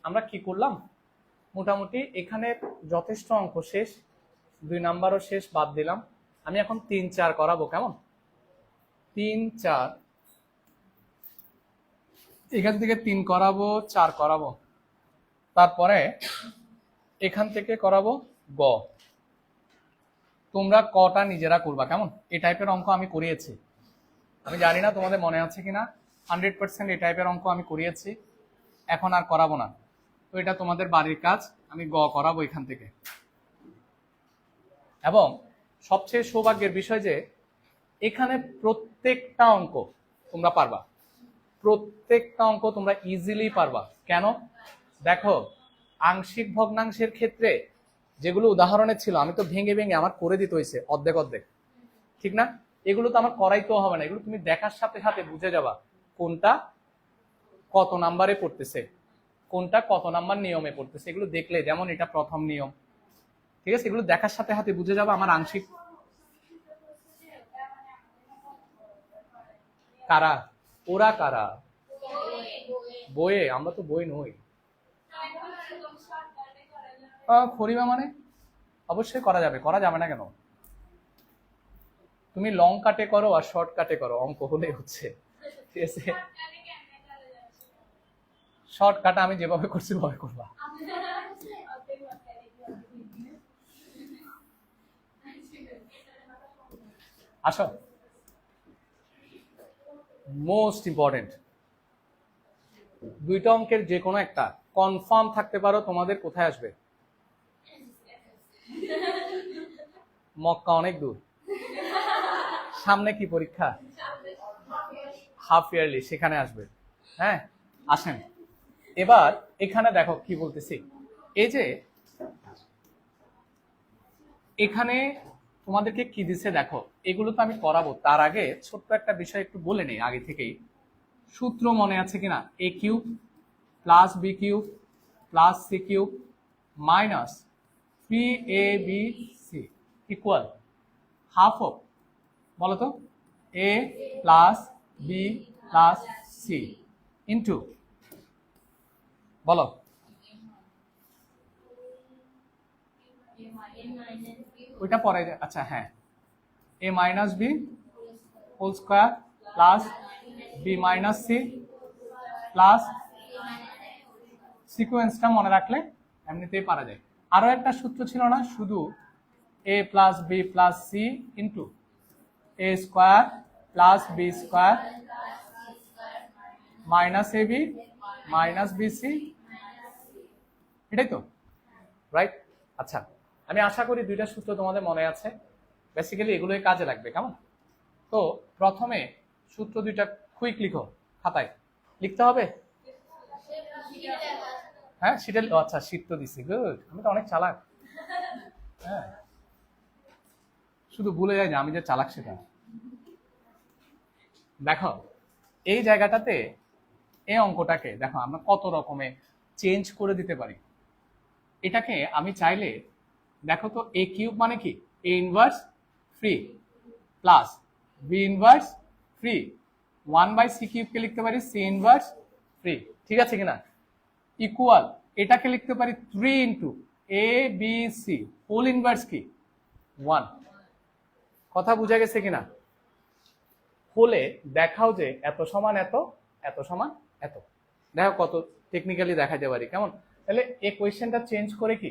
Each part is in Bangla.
আমরা কি করলাম, মোটামুটি এখানে যথেষ্ট অঙ্ক শেষ, 2 নাম্বারও শেষ, বাদ দিলাম। আমি এখন 3, 4 করাবো। কেমন? 3, 4, এখান থেকে 3 করাবো, 4 করাবো, তারপরে এখান থেকে করাবো গ। তোমরা কটা নিজেরা করবা। কেমন? এই টাইপের অঙ্ক আমি করিয়েছি, আমি জানি না তোমাদের মনে আছে কিনা। 100% এই টাইপের অঙ্ক আমি করিয়েছি, এখন আর করাবো না। তো এটা তোমাদের বাড়ির কাজ, আমি গ করাবো এখান থেকে। এবং সবচেয়ে সৌভাগ্যের বিষয় যে এখানে প্রত্যেকটা অঙ্ক তোমরা পারবা, প্রত্যেকটা অঙ্ক তোমরা ইজিলি পারবা। কেন? দেখো, আংশিক ভগ্নাংশের ক্ষেত্রে যেগুলো উদাহরণে ছিল আমি তো ভেঙে ভেঙে আমার করে দিতে হয়েছে অর্ধেক অর্ধেক, ঠিক না? এগুলো তো আমার করাইতেও হবে না, এগুলো তুমি দেখার সাথে সাথে বুঝে যাবা কোনটা কত নাম্বারে পড়তেছে, কোনটা কত নাম্বার নিয়মে পড়তেছে। এগুলো দেখলে, যেমন এটা প্রথম নিয়ম, ঠিক আছে? এগুলো দেখার সাথে সাথে বুঝে যাবা আমার আংশিক। কারা? ওরা কারা? বইয়ে? আমরা তো বই নই। খরিমা মানে অবশ্যই করা যাবে, করা যাবে না কেন? তুমি লং কাটে করো আর শর্ট কাটে করো, অঙ্ক হলে হচ্ছে, ঠিক আছে? শর্ট কাটা আমি যেভাবে করছি ওভাবে করবা। আসো, মোস্ট ইম্পর্টেন্ট, দুইটা অঙ্কের যে কোনো একটা কনফার্ম থাকতে পারো তোমাদের কোথায় আসবে। মক্কা অনেক দূর, সামনে কি পরীক্ষা? হাফ ইয়ারলি, সেখানে আসবে। হ্যাঁ, আসেন। এবার এখানে দেখো কি বলতেছি, এই যে এখানে তোমাদেরকে কি দিছে দেখো, এগুলো তো আমি করাবো, তার আগে ছোট্ট একটা বিষয় একটু বলে নেই আগে থেকেই। সূত্র মনে আছে কিনা? A cube plus B cube plus c cube minus 3abc equal half of, বলো তো, a plus B plus C into, বলো, ওইটা পরে, আচ্ছা হ্যাঁ, a minus B whole square plus B minus c plus, সিকোয়েন্সটা মনে রাখলে এমনিতেই পারা যায়। আরো একটা সূত্র ছিল না, শুধু a plus B plus C into a square plus b square minus a b minus b c, এটাই তো, রাইট? আচ্ছা, আমি আশা করি দুইটা সূত্র তোমাদের মনে আছে, বেসিক্যালি এগুলোই কাজে লাগবে। কেমন? তো প্রথমে সূত্র দুইটা কুইক লিখো, খাতায় লিখতে হবে। হ্যাঁ, শীতের, আচ্ছা শীত তো দিছি, গুড, আমি তো অনেক চালাক। হ্যাঁ, শুধু ভুলে যায় যে আমি যে চালাক সেটা। দেখো এই জায়গাটাতে এই অঙ্কটাকে দেখো আমরা কত রকমে চেঞ্জ করে দিতে পারি। এটাকে আমি চাইলে, দেখো তো, এ কিউব মানে কি? A inverse three plus b inverse three 1/সি কিউবকে লিখতে পারি সি ইনভার্স ফ্রি, ঠিক আছে কিনা? ইকুয়াল এটাকে লিখতে পারি 3 into a B c whole inverse কি 1। কথা বুঝা গেছে কিনা? হলে দেখাও যে এত সমান এত, এত সমান এত, দেখো কত টেকনিক্যালি দেখাতে পারি। কেমন? তাহলে এই কোয়েশ্চেনটা চেঞ্জ করে কি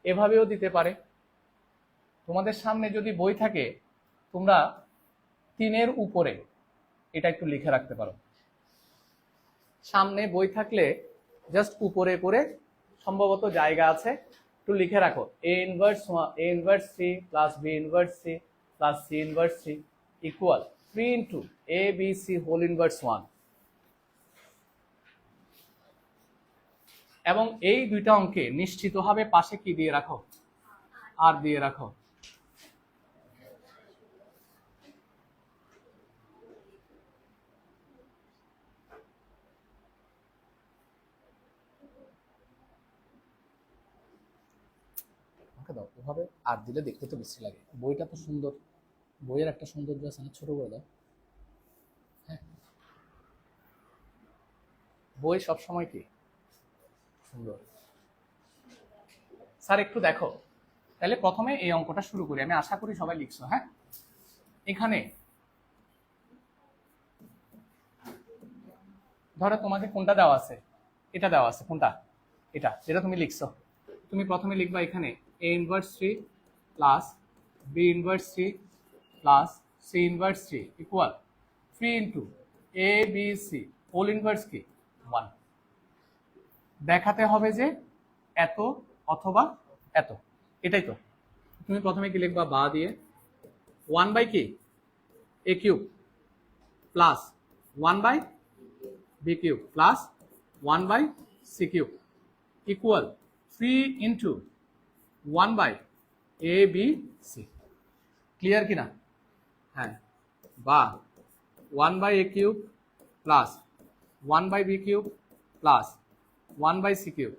এভাবেও দিতে পারে। তোমাদের সামনে যদি বই থাকে, তোমরা 3-এর উপরে এটা একটু লিখে রাখতে পারো। সামনে বই থাকলে জাস্ট উপরে করে সম্ভবত জায়গা আছে, একটু লিখে রাখো a inverse c plus b inverse c plus c inverse c equal 3 into a B c whole inverse 1। এবং এই দুইটা অঙ্কে নিশ্চিতভাবে পাশে কি দিয়ে রাখো? আর দিয়ে রাখো। দাও ওভাবে আর দিলে দেখতে তো বেশি লাগে, বইটা তো সুন্দর, বইয়ের একটা সৌন্দর্য আছে না, ছোট করে দাও। হ্যাঁ, বই সবসময় কি সুন্দর। স্যার একটু দেখো, তাহলে প্রথমে এই অঙ্কটা শুরু করি, আমি আশা করি সবাই লিখছো। হ্যাঁ, এখানে ধরো তোমাকে কোনটা দেওয়া আছে, এটা দেওয়া আছে, কোনটা, এটা যেটা তুমি লিখছো। তুমি প্রথমে লিখবা এখানে a inverse 3 plus b inverse 3 plus c inverse 3 equal 3 into a b c whole inverse কি 1। দেখাতে হবে যে এত অথবা এত, এটাই তো। তুমি প্রথমে কি লিখবা, বা দিয়ে 1 বাই কি a cube plus 1 by b cube plus 1 by c cube equal 3 into 1 by a b c। Clear কিনা? হ্যাঁ, বা 1 by a cube plus 1 by b cube plus 1 by c cube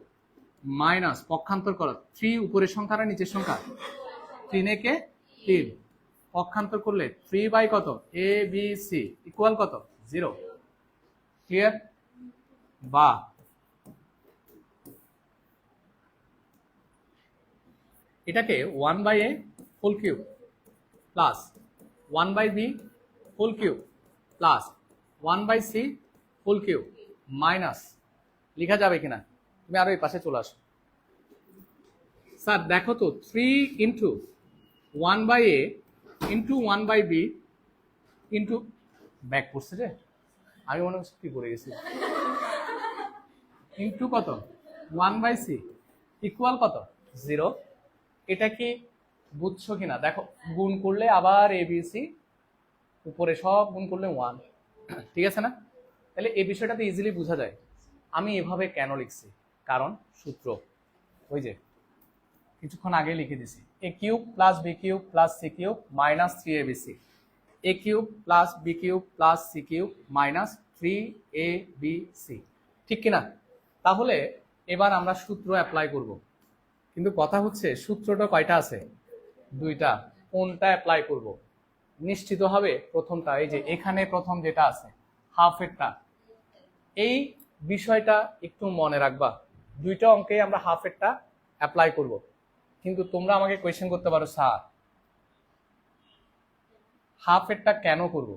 minus পক্ষান্তর করো 3 উপরের সংখ্যা না নিচের সংখ্যা, 3 কে 3 পক্ষান্তর করলে 3 বাই কত a b c ইকুয়াল কত 0। ক্লিয়ার? বা এটাকে 1 by a whole cube plus 1 by b whole cube plus 1 by c whole cube minus লেখা যাবে কিনা? তুমি আরো এই পাশে চলে আসো। স্যার দেখো তো 3 into 1 by a into 1 by b into back করছে যে আমি মনে হচ্ছে কি করে গেছি, ইন্টু কত 1 বাই c ইকুয়াল কত 0। এটা কি বুঝছো কিনা দেখো, গুণ করলে আবার a b c উপরে সব গুণ করলে 1, ঠিক আছে না? তাহলে এই বিষয়টাতে ইজিলি বোঝা যায় আমি এভাবে কেন লিখছি, কারণ সূত্র ওই যে কিছুক্ষণ আগে লিখে দিছি, a cube plus b cube plus c cube minus 3abc, a cube plus b cube plus c cube minus 3abc, ঠিক কিনা? তাহলে এবার আমরা সূত্র অ্যাপ্লাই করব, কিন্তু কথা হচ্ছে সূত্রটা কয়টা আছে, দুইটা। কোনটা অ্যাপ্লাই করব? নিশ্চিত হবে প্রথমটা, এই যে এখানে প্রথম যেটা আছে হাফেরটা। এই বিষয়টা একটু মনে রাখবা, দুইটা অঙ্কে আমরা হাফেরটা অ্যাপ্লাই করব। কিন্তু তোমরা আমাকে কোয়েশ্চেন করতে পারো, স্যার হাফেরটা কেন করব?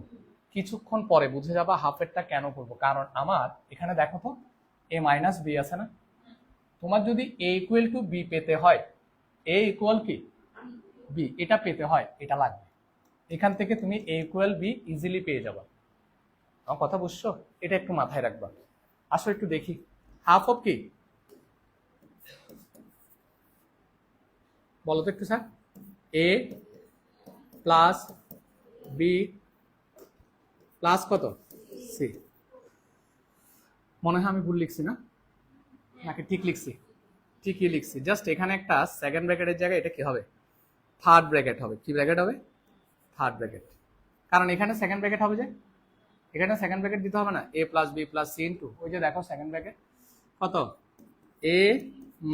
কিছুক্ষণ পরে বুঝে যাবা হাফেরটা কেন করব। কারণ আমার এখানে দেখো তো a মাইনাস বি আছে না, তোমার যদি a ইকুয়াল টু বি পেতে হয়, a ইকুয়াল কি বি, এটা পেতে হয়, এটা লাগবে। এখান থেকে তুমি a ইকুয়াল বি ইজিলি পেয়ে যাবা। আমার কথা বুঝছো? এটা একটু মাথায় রাখবা। আসো একটু দেখি হাফ অফ কি, বলো তো একটু sir. a plus B plus কত সি। মনে হয় আমি ভুল লিখছি না, নাকি ঠিক লিখছি? ঠিকই লিখছি, জাস্ট এখানে একটা সেকেন্ড ব্র্যাকেটের জায়গায় এটা কি হবে, থার্ড ব্র্যাকেট হবে। কি ব্র্যাকেট হবে? Third bracket. কারণ এখানে সেকেন্ড ব্র্যাকেট হবে, যে এখানে সেকেন্ড ব্র্যাকেট দিতে হবে না, a plus B plus C into ওই যে দেখো সেকেন্ড ব্র্যাকেট কত a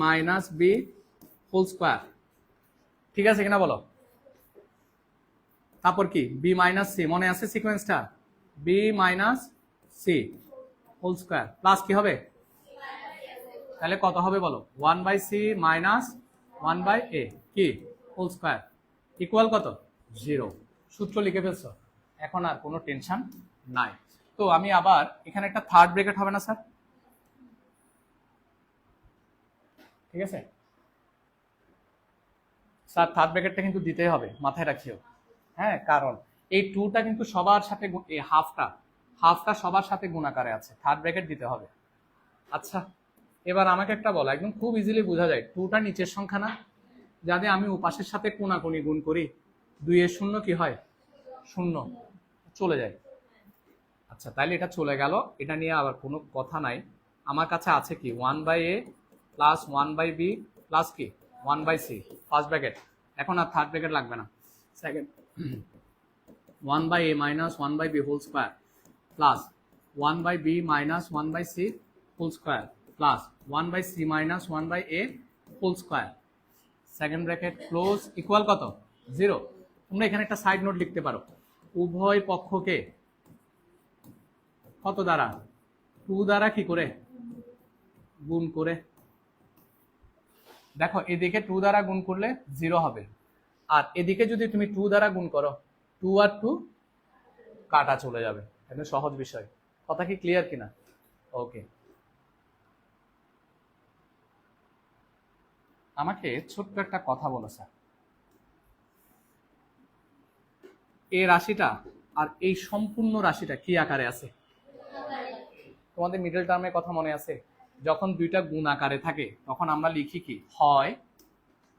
minus B whole square, ঠিক আছে কিনা বলো? তারপর কি বি মাইনাস সি, মনে আছে সিকোয়েন্সটা, b minus C whole square plus কি হবে, তাহলে কত হবে বলো 1 by C minus 1 by a কি হোল স্কোয়ার ইকুয়াল কত 0। সূত্র লিখে ফেলছো, এখন আর কোনো টেনশন নাই। তো আমি আবার এখানে একটা থার্ড ব্র্যাকেট হবে না স্যার, ঠিক আছে স্যার? থার্ড ব্র্যাকেটটা কিন্তু দিতেই হবে, মাথায় রাখিও। হ্যাঁ, কারণ এই টুটা কিন্তু সবার সাথে, এই হাফটা সবার সাথে গুণাকারে আছে, থার্ড ব্র্যাকেট দিতে হবে। আচ্ছা, এবার আমাকে একটা বলো, একদম খুব ইজিলি বোঝা যায়, টুটা নিচের সংখ্যা না, যাতে আমি উপাসের সাথে কোনাকুনি গুণ করি 2 এর শূন্য কি হয়, শূন্য চলে যায়। আচ্ছা, তাইলে এটা চলে গেল, এটা নিয়ে আবার কোনো কথা নাই। আমার কাছে আছে কি 1 by A plus 1 by B plus কি 1 বাই সি, ফার্স্ট ব্র্যাকেট। এখন আর থার্ড ব্র্যাকেট লাগবে না, second 1 by A minus 1 by B whole square plus 1 by B minus 1 by C whole square plus 1 by C minus 1 by A whole square, second bracket close equal কত 0। তোমরা এখানে একটা সাইড নোট লিখতে পারো, উভয় পক্ষকে কত দ্বারা 2 দ্বারা কি করে গুণ করে, দেখো এদিকে 2 দ্বারা গুণ করলে 0 হবে, আর এদিকে যদি তুমি 2 দ্বারা গুণ করো 2 আর 2 কাটা চলে যাবে। এটা সহজ বিষয়। কথা কি ক্লিয়ার কিনা? ওকে, আমাকে ছোট্ট একটা কথা বলো স্যার, এই রাশিটা আর এই সম্পূর্ণ রাশিটা কি আকারে আছে? তোমাদের মিডল টার্মের কথা মনে আছে? যখন দুইটা গুণ আকারে থাকে তখন আমরা লিখি কি? হয়,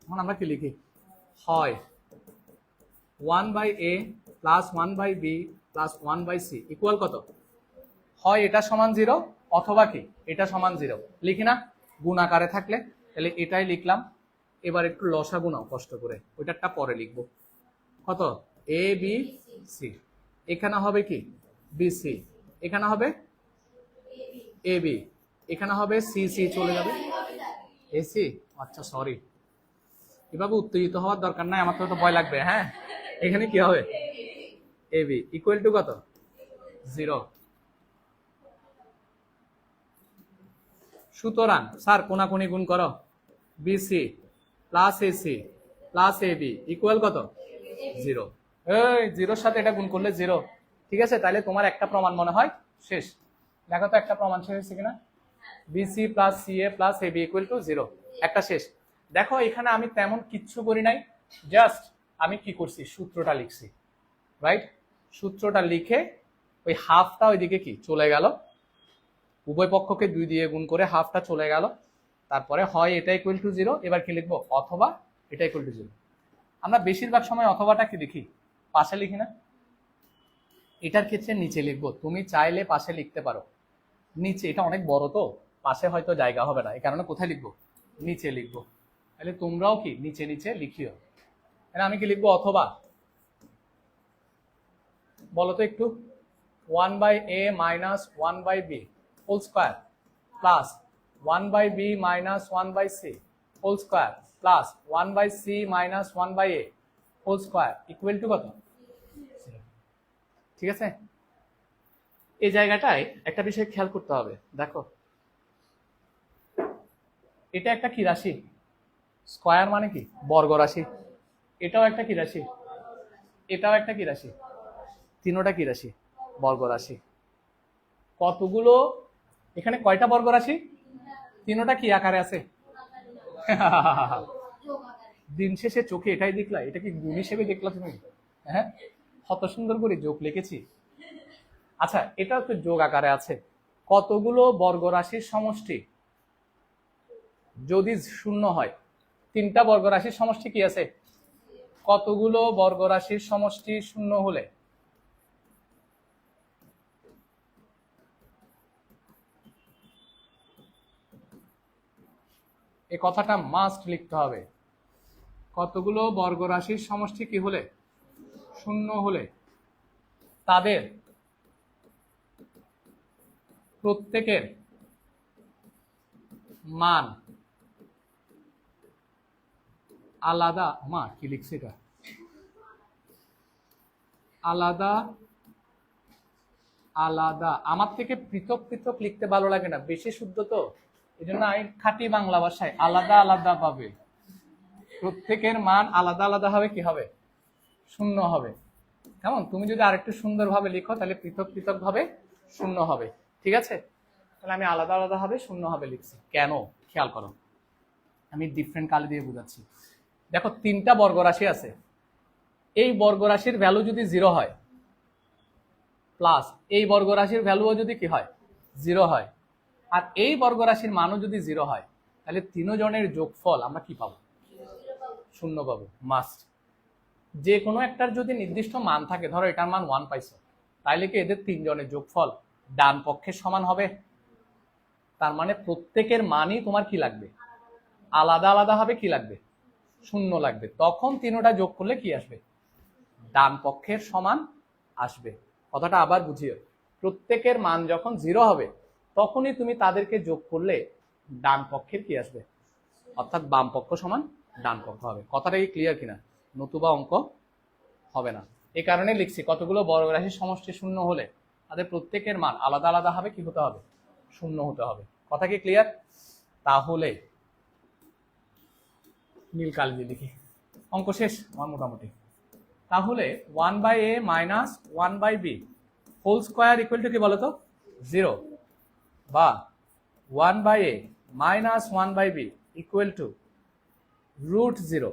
তখন আমরা কি লিখি? হয় 1/a plus 1/b plus 1/c equal কত? হয় এটা সমান 0 অথবা কি এটা সমান 0, লিখি না? গুণ আকারে থাকলে তাহলে এটাই লিখলাম। এবার একটু লসাগু নাও কষ্ট করে, ওইটারটা পরে লিখবো। কত? a b c, এখানে হবে কি bc, এখানে হবে ab, এখানে হবে cc, চলে যাবে ac। আচ্ছা সরি, এভাবে উত্তেজিত হওয়ার দরকার নাই, আমার তো ভয় লাগবে। হ্যাঁ, এখানে কি হবে? ab ইকুয়াল টু কত? 0। সুতরাং স্যার কোনাকুনি গুণ করো, bc plus ac plus ab equal কত? 0। এই 0-র সাথে এটা গুণ করলে 0। ঠিক আছে, তাহলে তোমার একটা প্রমাণ মনে হয় শেষ। দেখো তো একটা প্রমাণ শেষ হয়েছে কিনা। bc plus ca plus ab equal to 0, একটা শেষ। দেখো এখানে আমি তেমন কিচ্ছু করি নাই, জাস্ট আমি কি করছি? সূত্রটা লিখছি, রাইট? সূত্রটা লিখে ওই হাফটা ওইদিকে কি চলে গেল, উভয় পক্ষকে 2 দিয়ে গুণ করে হাফটা চলে গেল। তারপরে হয় এটা ইকুয়াল টু 0, এবার কি লিখবো? অথবা এটা ইকুয়াল টু 0। আমরা বেশিরভাগ সময় অথবাটা কি লিখি? পাশে লিখি না? এটার ক্ষেত্রে নিচে লিখবো, তুমি চাইলে পাশে লিখতে পারো। নিচে এটা অনেক বড় তো, পাশে হয়তো জায়গা হবে না, এই কারণে কোথায় লিখবো? নিচে লিখবো। তাহলে তোমরাও কি নিচে নিচে লিখিও। তাহলে আমি কি লিখবো? অথবা, বলো তো একটু। 1/a minus 1/b whole square plus 1/b minus 1/c whole square plus 1/c minus 1/a whole square equal to কত? ঠিক আছে, এই জায়গাটায় একটা বিষয় খেয়াল করতে হবে। দেখো এটা একটা কি রাশি? স্কোয়ার মানে কি? বর্গ রাশি। এটাও একটা কি রাশি? এটাও একটা কি রাশি? তিনোটা কি রাশি? বর্গ রাশি। কতগুলো এখানে কয়টা বর্গ রাশি? তিনোটা কি আকারে আছে? দিন শেষে চোখে এটাই দেখলা? এটা কি গুণ হিসেবে দেখলা তুমি? হ্যাঁ, কত সুন্দর করে যোগ লিখেছি। আচ্ছা, এটাও তো যোগ আকারে আছে। কতগুলো বর্গ রাশির সমষ্টি যদি শূন্য হয়? তিনটা বর্গ রাশির সমষ্টি কি আছে? কতগুলো বর্গ রাশির সমষ্টি শূন্য হলে? এই কথাটা মাস্ট লিখতে হবে। কতগুলো বর্গ রাশির সমষ্টি কি হলে? শূন্য হলে তাদের প্রত্যেকের মান আলাদা। মা কি লিখছে এটা? আলাদা আলাদা। আমার থেকে পৃথক পৃথক লিখতে ভালো লাগে না, বেশি শুদ্ধ তো, এই জন্য আমি খাঁটি বাংলা ভাষায় আলাদা আলাদা পাবে। প্রত্যেকের মান আলাদা আলাদা হবে কি হবে? শূন্য হবে। কেমন? তুমি যদি আরেকটু সুন্দরভাবে লিখো তাহলে পৃথক পৃথক ভাবে শূন্য হবে। ঠিক আছে, তাহলে আমি আলাদা আলাদা হবে শূন্য হবে লিখছি। কেন? খেয়াল করো, আমি ডিফারেন্ট কালি দিয়ে বোঝাচ্ছি। দেখো তিনটা বর্গ রাশি আছে, এই বর্গ রাশির ভ্যালু যদি 0 হয় প্লাস এই বর্গ রাশির ভ্যালুও যদি কি হয়? 0 হয়, আর এই বর্গ রাশির মানও যদি 0 হয়, তাহলে তিনজনের যোগফল আমরা কি পাবো? শূন্য পাবো, মাস্ট। যে কোনো একটার যদি নির্দিষ্ট মান থাকে, ধরো এটার মান 1 পাইছো, তাইলে কি এদের তিনজনের যোগফল ডান পক্ষের সমান হবে? তার মানে প্রত্যেকের মানই তোমার কি লাগবে? আলাদা আলাদা হবে, কি লাগবে? শূন্য লাগবে। তখন তিনটা যোগ করলে কি আসবে? ডান পক্ষের সমান আসবে। কথাটা আবার বুঝিও, প্রত্যেকের মান যখন 0 হবে তখনই তুমি তাদেরকে যোগ করলে ডান পক্ষের কি আসবে? অর্থাৎ বাম পক্ষ সমান ডান পক্ষ হবে। কথাটা কি ক্লিয়ার কিনা? নতুবা অঙ্ক হবে না। এই কারণে লিখছি কতগুলো বর্গ রাশির সমষ্টি শূন্য হলে তাদের প্রত্যেকের মান আলাদা আলাদা হবে, কি হতে হবে? শূন্য হতে হবে। কথা কি ক্লিয়ার? তাহলে নীল কালি লিখি, অঙ্ক শেষ আমার মোটামুটি। তাহলে 1/a minus 1/b whole square equal to কি বলতো 0, বা 1/a minus 1/b equal to √0,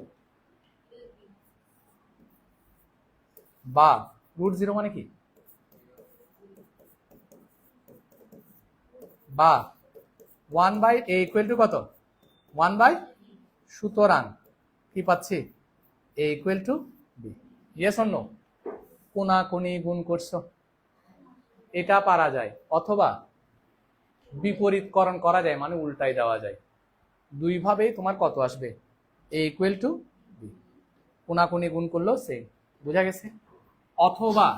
বা √0 মানে কি, বা 1/a ইকুয়াল টু কত 1/, সুতরাং কি পাচ্ছি a equal to b। Yes or no? কোনাকুনি গুণ করছো, এটা পারা যায়, অথবা বিপরীতকরণ করা যায়, মানে উল্টাই দেওয়া যায়। দুইভাবেই তোমার কত আসবে, a ইকুয়াল টু b। কোনাকুনি গুণ করলো সেম, বোঝা গেছে? অথবা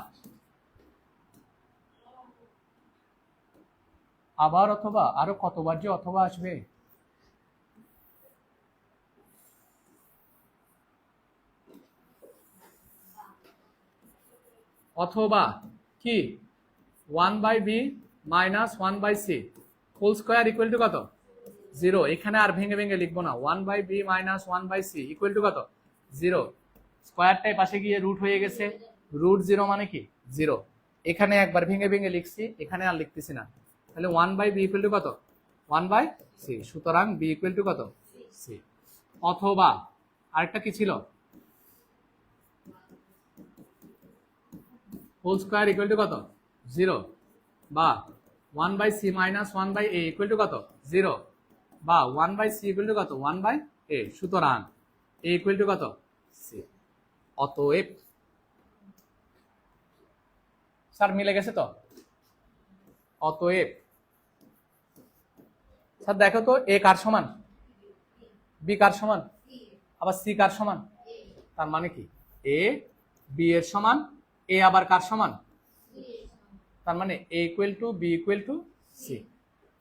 আবার অথবা, আরো কতবার যে অথবা আসবে, অথবা কি 1/b minus 1/c whole square equal to কত 0। এখানে আর ভেঙে ভেঙে লিখবো না, 1/b minus 1/c equal to কত 0। স্কোয়ারটাই পাশে গিয়ে রুট হয়ে গেছে, √0 মানে কি 0। এখানে একবার ভেঙে ভেঙে লিখছি, এখানে আর লিখতেছি না। তাহলে 1/b ইকুয়াল টু কত 1/c, সুতরাং b ইকুয়াল টু কত c। অথবা আরেকটা কি ছিল, হোল স্কোয়ার ইকুয়াল টু কত 0, বা 1/c minus 1/a equal to কত 0, বা 1/c ইকুয়াল টু কত 1/a, সুতরাং a ইকুয়াল টু কত c। অতএব স্যার মিলে গেছে তো? অতএব স্যার দেখো তো a কার সমান, b কার সমান, আবার c কার সমান, তার মানে কি a b এর সমান, a আবার কার সমান, তার মানে a equal to b equal to c।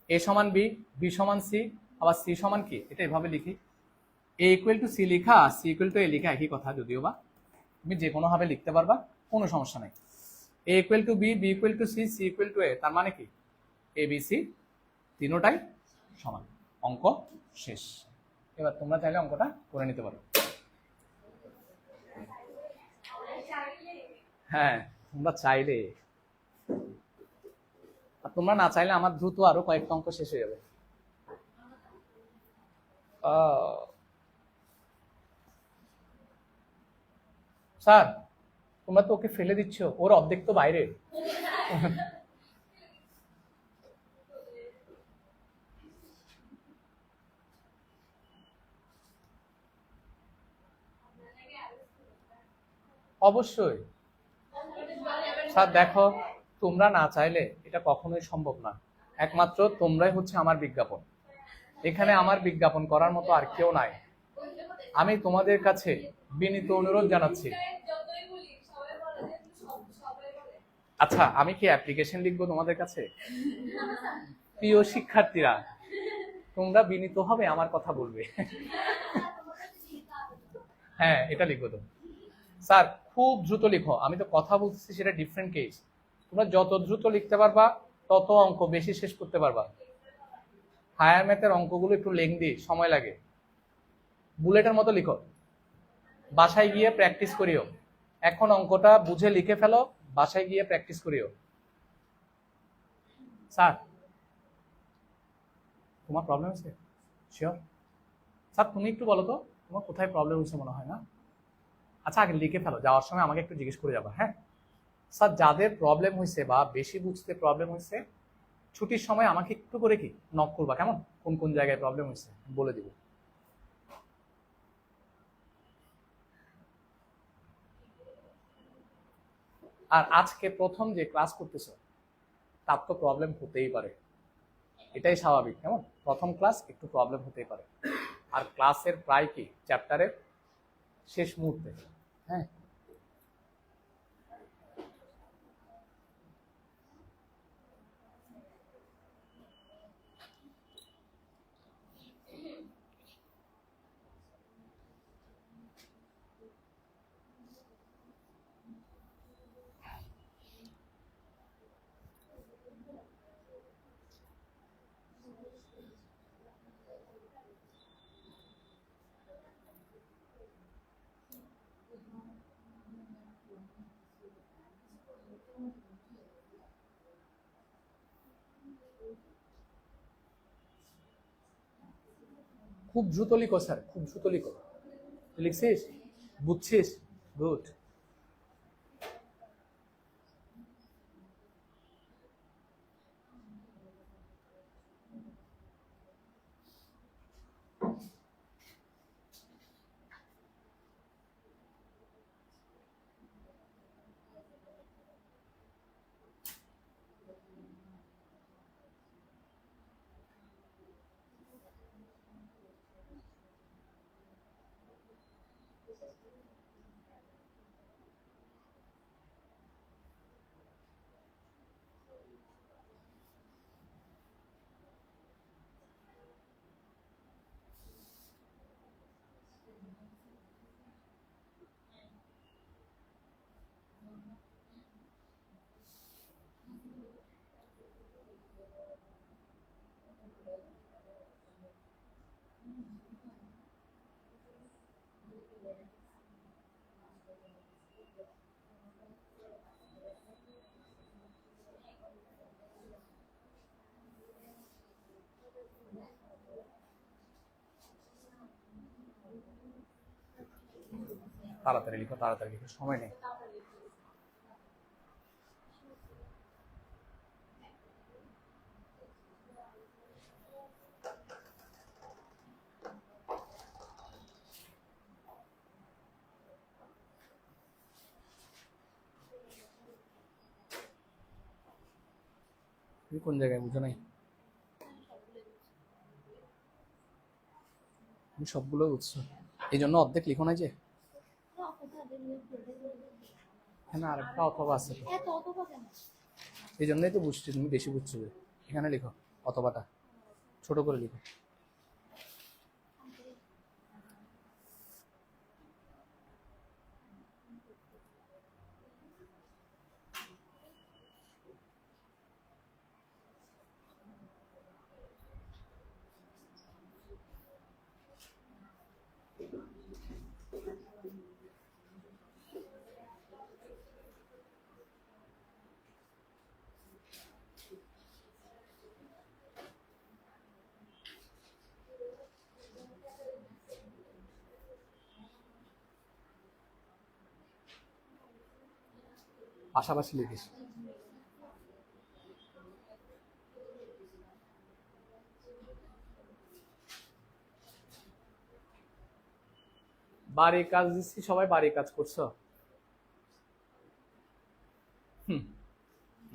a সমান b, b সমান c, আবার c সমান কি, এটা এভাবে লিখি, a ইকুয়াল টু c লিখা c ইকুয়াল টু a লিখা একই কথা, যদিও বা তুমি যে কোনো ভাবে লিখতে পারবা, কোনো সমস্যা নাই। a equal to b, b equal to c, c equal to a, তার মানে কি a b c তিনোটাই সমান। অঙ্ক শেষ। এবার তোমরা চাইলে অঙ্কটা করে নিতে পারো। হ্যাঁ তোমরা চাইলে, আর তোমরা না চাইলে আমার দ্রুত আরো কয়েকটা অঙ্ক শেষ হয়ে যাবে। স্যার তোমরা তো ওকে ফেলে দিচ্ছ, ওর অর্ধেক তো বাইরে। অবশ্যই স্যার, দেখো তোমরা না চাইলে এটা কখনোই সম্ভব না, একমাত্র তোমরাই হচ্ছে আমার বিজ্ঞাপন। এখানে আমার বিজ্ঞাপন করার মতো আর কেউ নাই। আমি তোমাদের কাছে বিনীত অনুরোধ জানাচ্ছি, আচ্ছা আমি কি অ্যাপ্লিকেশন লিখবো তোমাদের কাছে? প্রিয় শিক্ষার্থীরা, তোমরা বিনীত হবে আমার কথা বলবে। হ্যাঁ এটা লিখবো তো স্যার, খুব দ্রুত লিখো, আমি তো কথা বলতেছি সেটা ডিফারেন্ট কেস। তোমরা যত দ্রুত লিখতে পারবা তত অঙ্ক বেশি শেষ করতে পারবা। হায়ার ম্যাথের অঙ্কগুলো একটু লেংদি, সময় লাগে। বুলেটের মতো লিখো, বাসায় গিয়ে প্র্যাকটিস করিও। এখন অঙ্কটা বুঝে লিখে ফেলো, বাসায় গিয়ে প্র্যাকটিস করিও। স্যার তোমার প্রবলেম হচ্ছে শিওর? স্যার তুমি একটু বলো তো তোমার কোথায় প্রবলেম হচ্ছে, মনে হয় না? আচ্ছা আগে লিখে ফেলো, যাওয়ার সময় আমাকে একটু জিজ্ঞেস করে যাবা। হ্যাঁ স্যার, যাদের প্রবলেম হয়েছে বা বেশি বুঝতে প্রবলেম হয়েছে, ছুটির সময় আমাকে একটু করে কি নক করবা, কেমন? কোন কোন জায়গায় প্রবলেম হয়েছে বলে দিব। আর আজকে প্রথম যে ক্লাস করতেছো তার তো প্রবলেম হতেই পারে, এটাই স্বাভাবিক, কেমন? প্রথম ক্লাস একটু প্রবলেম হতেই পারে। আর ক্লাসের প্রায় কি চ্যাপ্টারের শেষ মুহূর্তে। হ্যাঁ খুব দ্রুত লিখো স্যার, খুব দ্রুত লিখো। তুই লিখছিস? বুঝছিস? গুড। তাড়াতাড়ি লিখো, তাড়াতাড়ি লিখো, সময় নেই। তুমি কোন জায়গায় বুঝো নাই? তুমি সবগুলো বুঝছো, এই জন্য অর্ধেক লিখো না যে। হ্যাঁ, আর একটা অথবা আছে তো, এই জন্যই তো বুঝছি তুমি বেশি বুঝছো। এখানে লিখো অথবাটা, ছোট করে লিখো। পাশাপাশি লিখিস। বাড়ির কাজ দিচ্ছি, সবাই বাড়ির কাজ করছো?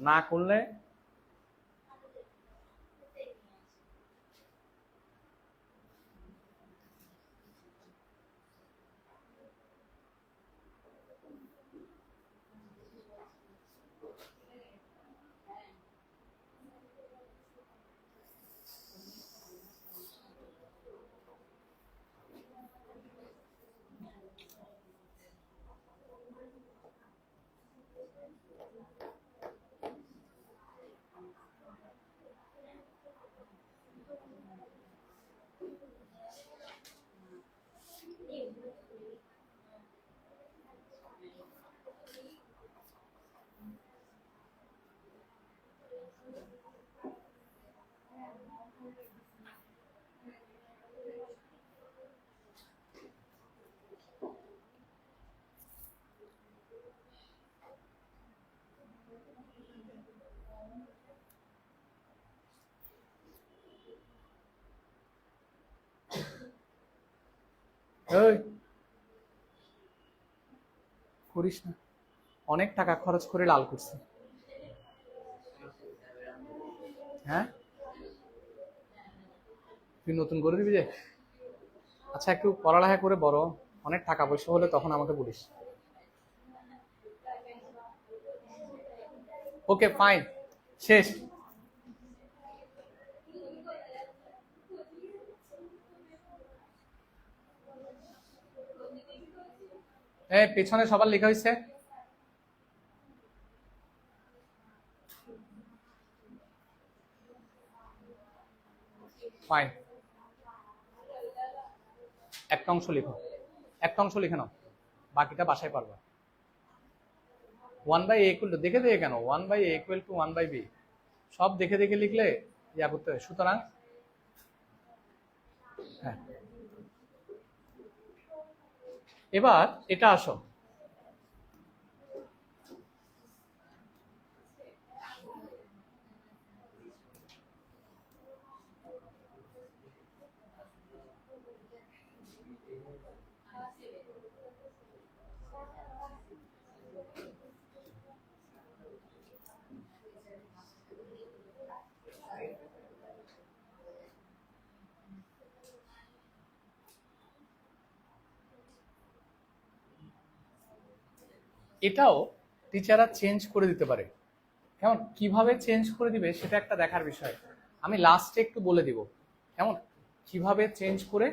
না করলে করিস না, অনেক টাকা খরচ করে লাল করছি। হ্যাঁ, তুই নতুন করে দিবি যে? আচ্ছা, একটু পড়ালেখা করে বড়, অনেক টাকা পয়সা হলে তখন আমাকে বলিস। ওকে ফাইন, শেষ। পেছনে সবার লেখা হয়েছে? ফাইন, একটা অংশ লিখো, একটা অংশ লিখে নাও, বাকিটা বাসায় পারবা। 1/a ইকুয়াল টু দেখে দেখে কেন, 1/a ইকুয়াল টু 1/b, সব দেখে দেখে লিখলে ইয়া করতে হয়। সুতরাং হ্যাঁ, এবার এটা আসো, এটাও টিচাররা চেঞ্জ করে দিতে পারে। কেমন, কিভাবে চেঞ্জ করে দিবে সেটা একটা দেখার বিষয়। আমি লাস্টে একটু বলে দিব কেমন, কিভাবে চেঞ্জ করে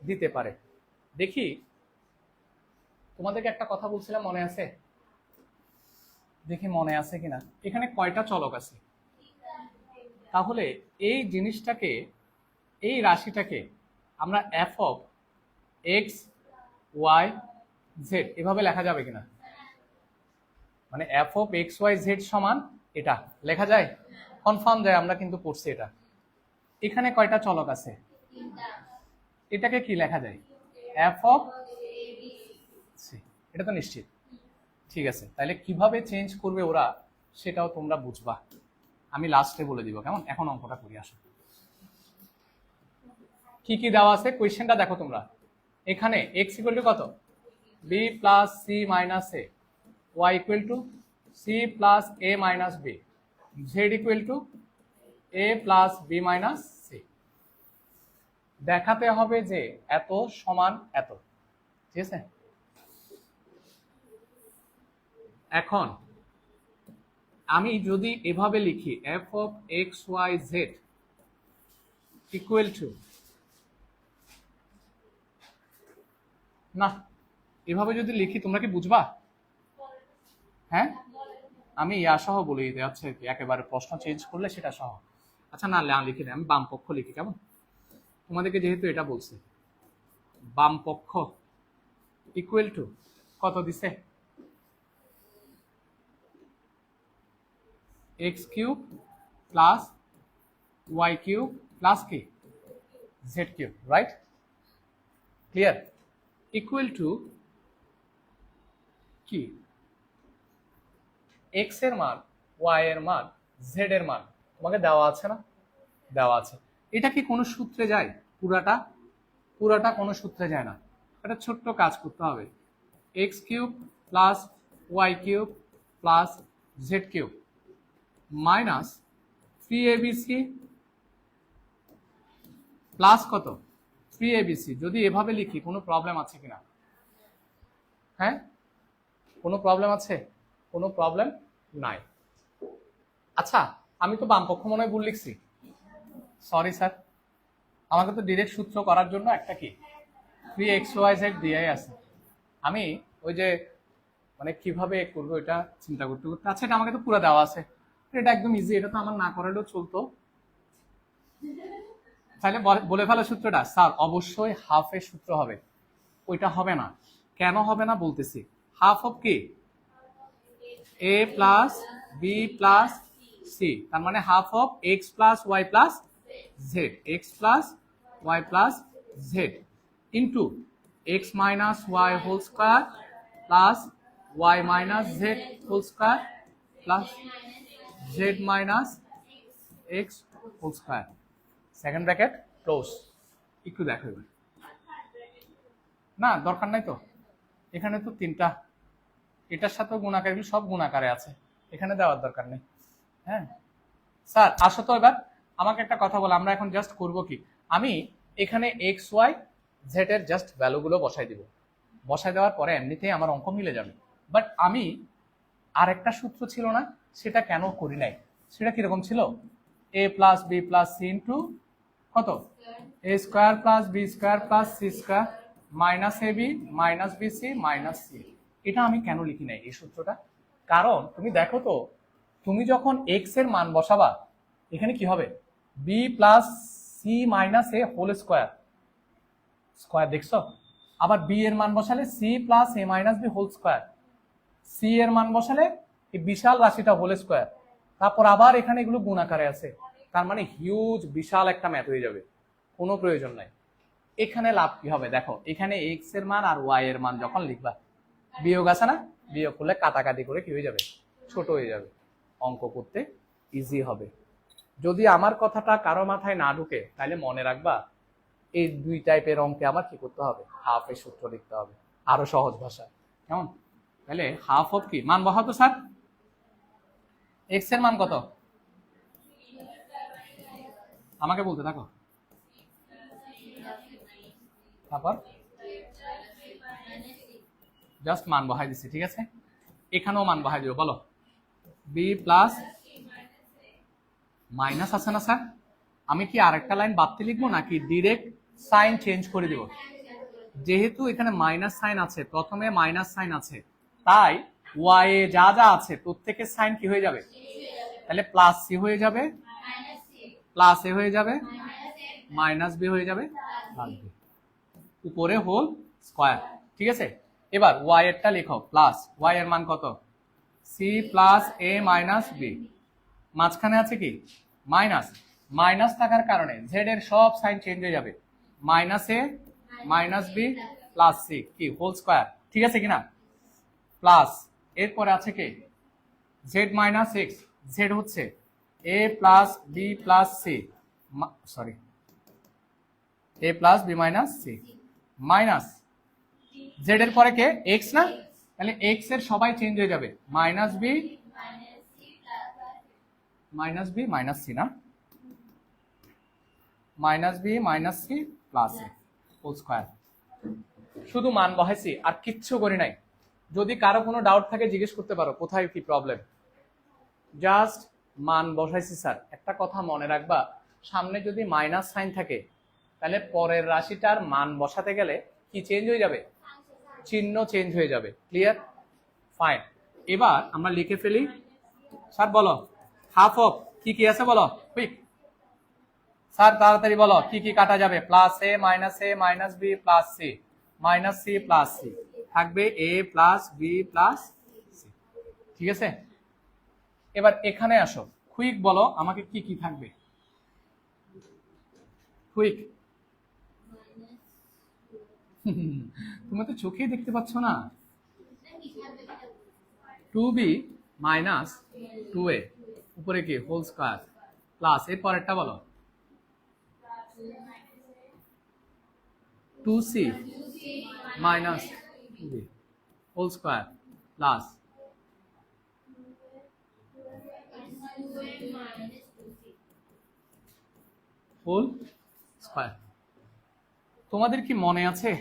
দিতে পারে। দেখি, তোমাদেরকে একটা কথা বলছিলাম, মনে আছে? দেখি মনে আছে কিনা। এখানে কয়টা চলক আছে? তাহলে এই জিনিসটাকে, এই রাশিটাকে আমরা F of X Y Z এভাবে লেখা যাবে কিনা? মানে F of X Y Z সমান এটা লেখা যায়? কনফার্ম যায়, আমরা কিন্তু পড়ছি এটা। এখানে কয়টা চলক আছে? এটাকে কি লেখা যায়? F of C. এটা তো নিশ্চিত। ঠিক আছে, তাহলে কিভাবে চেঞ্জ করবে ওরা সেটাও তোমরা বুঝবা, আমি লাস্টে বলে দিব কেমন। এখন অঙ্কটা করি আসো। কি কি দেওয়া আছে কোয়েশ্চেনটা দেখো তোমরা। এখানে এক্স ইকুয়াল টু কত? B plus C minus A, Y equal to C plus A minus B, Z equal to A plus B minus C. দেখাতে হবে যে এত সমান এত, ঠিক আছে? এখন আমি যদি এভাবে লিখি F of X Y Z equal to, না এভাবে যদি লিখি তোমরা কি বুঝবা? হ্যাঁ, আমি ইয়া সহ বলে দিতে যাচ্ছি আর কি, একেবারে প্রশ্ন চেঞ্জ করলে সেটা সহ। আচ্ছা না লিখি না, আমি বাম পক্ষ লিখি কেমন। তোমাদেরকে যেহেতু এটা বলছে, বাম পক্ষ ইকুয়াল টু কত দিছে? X cube plus Y cube plus কি z cube, right? Clear? Equal to কি এক্স এর মান, ওয়াই এর মান, জেড এর মান তোমাকে দেওয়া আছে না? দেওয়া আছে। এটা কি কোনো সূত্রে যায়? পুরাটা? পুরাটা কোনো সূত্রে যায় না। একটা ছোট্ট কাজ করতে হবে, X cube plus Y cube plus Z cube minus 3abc plus কত? 3abc। যদি এভাবে লিখি কোনো প্রবলেম আছে কিনা? হ্যাঁ, কোনো প্রবলেম আছে? কোনো প্রবলেম নাই। আচ্ছা, আমি তো বাম পক্ষ মনে হয় ভুল লিখছি, সরি স্যার। আমাকে তো ডিরেক্ট সূত্র করার জন্য একটা কি 3xyz দিয়েই আছে। আমি ওই যে মানে কিভাবে করবো এটা চিন্তা করতে করতে, আচ্ছা এটা আমাকে তো পুরো দেওয়া আছে, এটা একদম ইজি, এটা তো আমার না করালেও চলতো। তাহলে বলে ফেলো সূত্রটা। স্যার অবশ্যই হাফের সূত্র হবে, ওইটা হবে না। কেন হবে না বলতেছি। হাফ অফ কি? A plus B plus C, তার মানে half of X plus Y plus Z, X plus Y plus Z into X minus Y whole square plus Y minus Z whole square plus Z minus X whole square, second bracket close. একটু দেখো এবার, না দরকার নাই তো, এখানে তো তিনটা, এটার সাথেও গুণাকার, এগুলো সব গুণাকারে আছে, এখানে দেওয়ার দরকার নেই। হ্যাঁ স্যার আসো তো এবার, আমাকে একটা কথা বলো, আমরা এখন জাস্ট করব কি, আমি এখানে এক্স ওয়াই জেড এর জাস্ট ভ্যালুগুলো বসাই দিব, বসাই দেওয়ার পরে এমনিতেই আমার অঙ্ক মিলে যাবে। বাট আমি আর একটা সূত্র ছিল না, সেটা কেন করি নাই? সেটা কিরকম ছিল? A plus B plus C into কত? A square plus b square plus c square minus a b minus b c minus c. এটা আমি কেন লিখি নাই এই সূত্রটা? কারণ তুমি দেখো তো, তুমি যখন এক্স এর মান বসাবা এখানে কি হবে? বি প্লাস সি মাইনাস এ হোল স্কোয়ার, স্কোয়ার দেখছো? আবার বি এর মান বসালে সি প্লাস এ minus B whole square, c এর মান বসালে এই বিশাল রাশিটা হোল স্কোয়ার, তারপর আবার এখানে এগুলো গুণ আকারে আছে, তার মানে হিউজ বিশাল একটা ম্যাথ হয়ে যাবে, কোনো প্রয়োজন নাই। এখানে লাভ কি হবে দেখো, এখানে এক্স এর মান আর ওয়াই এর মান যখন লিখবা, বিয়োগ আছে না, বিয়োগ করলে কাটাকাটি করে কি হয়ে যাবে, ছোট হয়ে যাবে, অঙ্ক করতে ইজি হবে। যদি আমার কথাটা কারো মাথায় না ঢুকে তাহলে মনে রাখবা এই দুই টাইপের অঙ্কে আমার কি করতে হবে, হাফ এর সূত্র লিখতে হবে, আরো সহজ ভাষা। কেমন? তাহলে হাফ অফ কি মান বসাতো স্যার, এক্স এর মান কত আমাকে বলতে থাকো, তারপর জাস্ট মান বহাই দিচ্ছি, ঠিক আছে, এখানেও মান বহাই দিও, বলো বি প্লাস মাইনাস আছে না স্যার, আমি কি আরেকটা লাইন বাড়তি লিখবো নাকি ডিরেক্ট সাইন চেঞ্জ করে দিব? যেহেতু এখানে মাইনাস সাইন আছে, প্রথমে মাইনাস সাইন আছে, তাই ওয়াই এ যা যা আছে প্রত্যেকের সাইন কি হয়ে যাবে, তাহলে প্লাস সি হয়ে যাবে, প্লাস এ হয়ে যাবে, মাইনাস বি হয়ে যাবে, উপরে হোল স্কয়ার, ঠিক আছে। এবার ওয়াই এরটা লিখো, প্লাস ওয়াই এর মান কত, সি প্লাস এ মাইনাস বি, মাঝখানে আছে কি মাইনাস, মাইনাস থাকার কারণে জেড এর সব সাইন চেঞ্জ হয়ে যাবে, মাইনাস এ মাইনাস বি প্লাস সি কি হোল স্কয়ার, ঠিক আছে কিনা, প্লাস এরপরে আছে কি জেড মাইনাস এক্স, জেড হচ্ছে A plus B plus C, sorry A plus B minus C, minus Z এর পরে কে এক্স না, তাহলে এক্স এর সবাই চেঞ্জ হয়ে যাবে, মাইনাস বি মাইনাস সি না, minus b minus c plus a whole square. শুধু মান বহাইছি আর কিচ্ছু করি নাই, যদি কারো কোনো ডাউট থাকে জিজ্ঞেস করতে পারো কোথায় কি প্রবলেম, জাস্ট মান বসাইছি স্যার। একটা কথা মনে রাখবা, সামনে যদি মাইনাস সাইন থাকে তাহলে পরের রাশিটার মান বসাতে গেলে কি চেঞ্জ হয়ে যাবে, চিহ্ন চেঞ্জ হয়ে যাবে, ক্লিয়ার, ফাইন। এবার আমরা লিখে ফেলি, স্যার বলো হাফ অফ কি কি আছে বলো কুইক, স্যার তাড়াতাড়ি বলো কি কি কাটা যাবে, প্লাস এ minus b plus C, minus c plus c, থাকবে a plus B plus c, ঠিক আছে। এবার এখানে আসো, কুইক বলো আমাকে কি কি থাকবে, কুইক তুমি তো চোখেই দেখতে পাচ্ছ না, 2b মাইনাস 2a উপরে কি হোল স্কয়ার প্লাস এর পরেরটা বলো 2c minus 2b whole square plus whole square. তোমাদের কি মনে আছে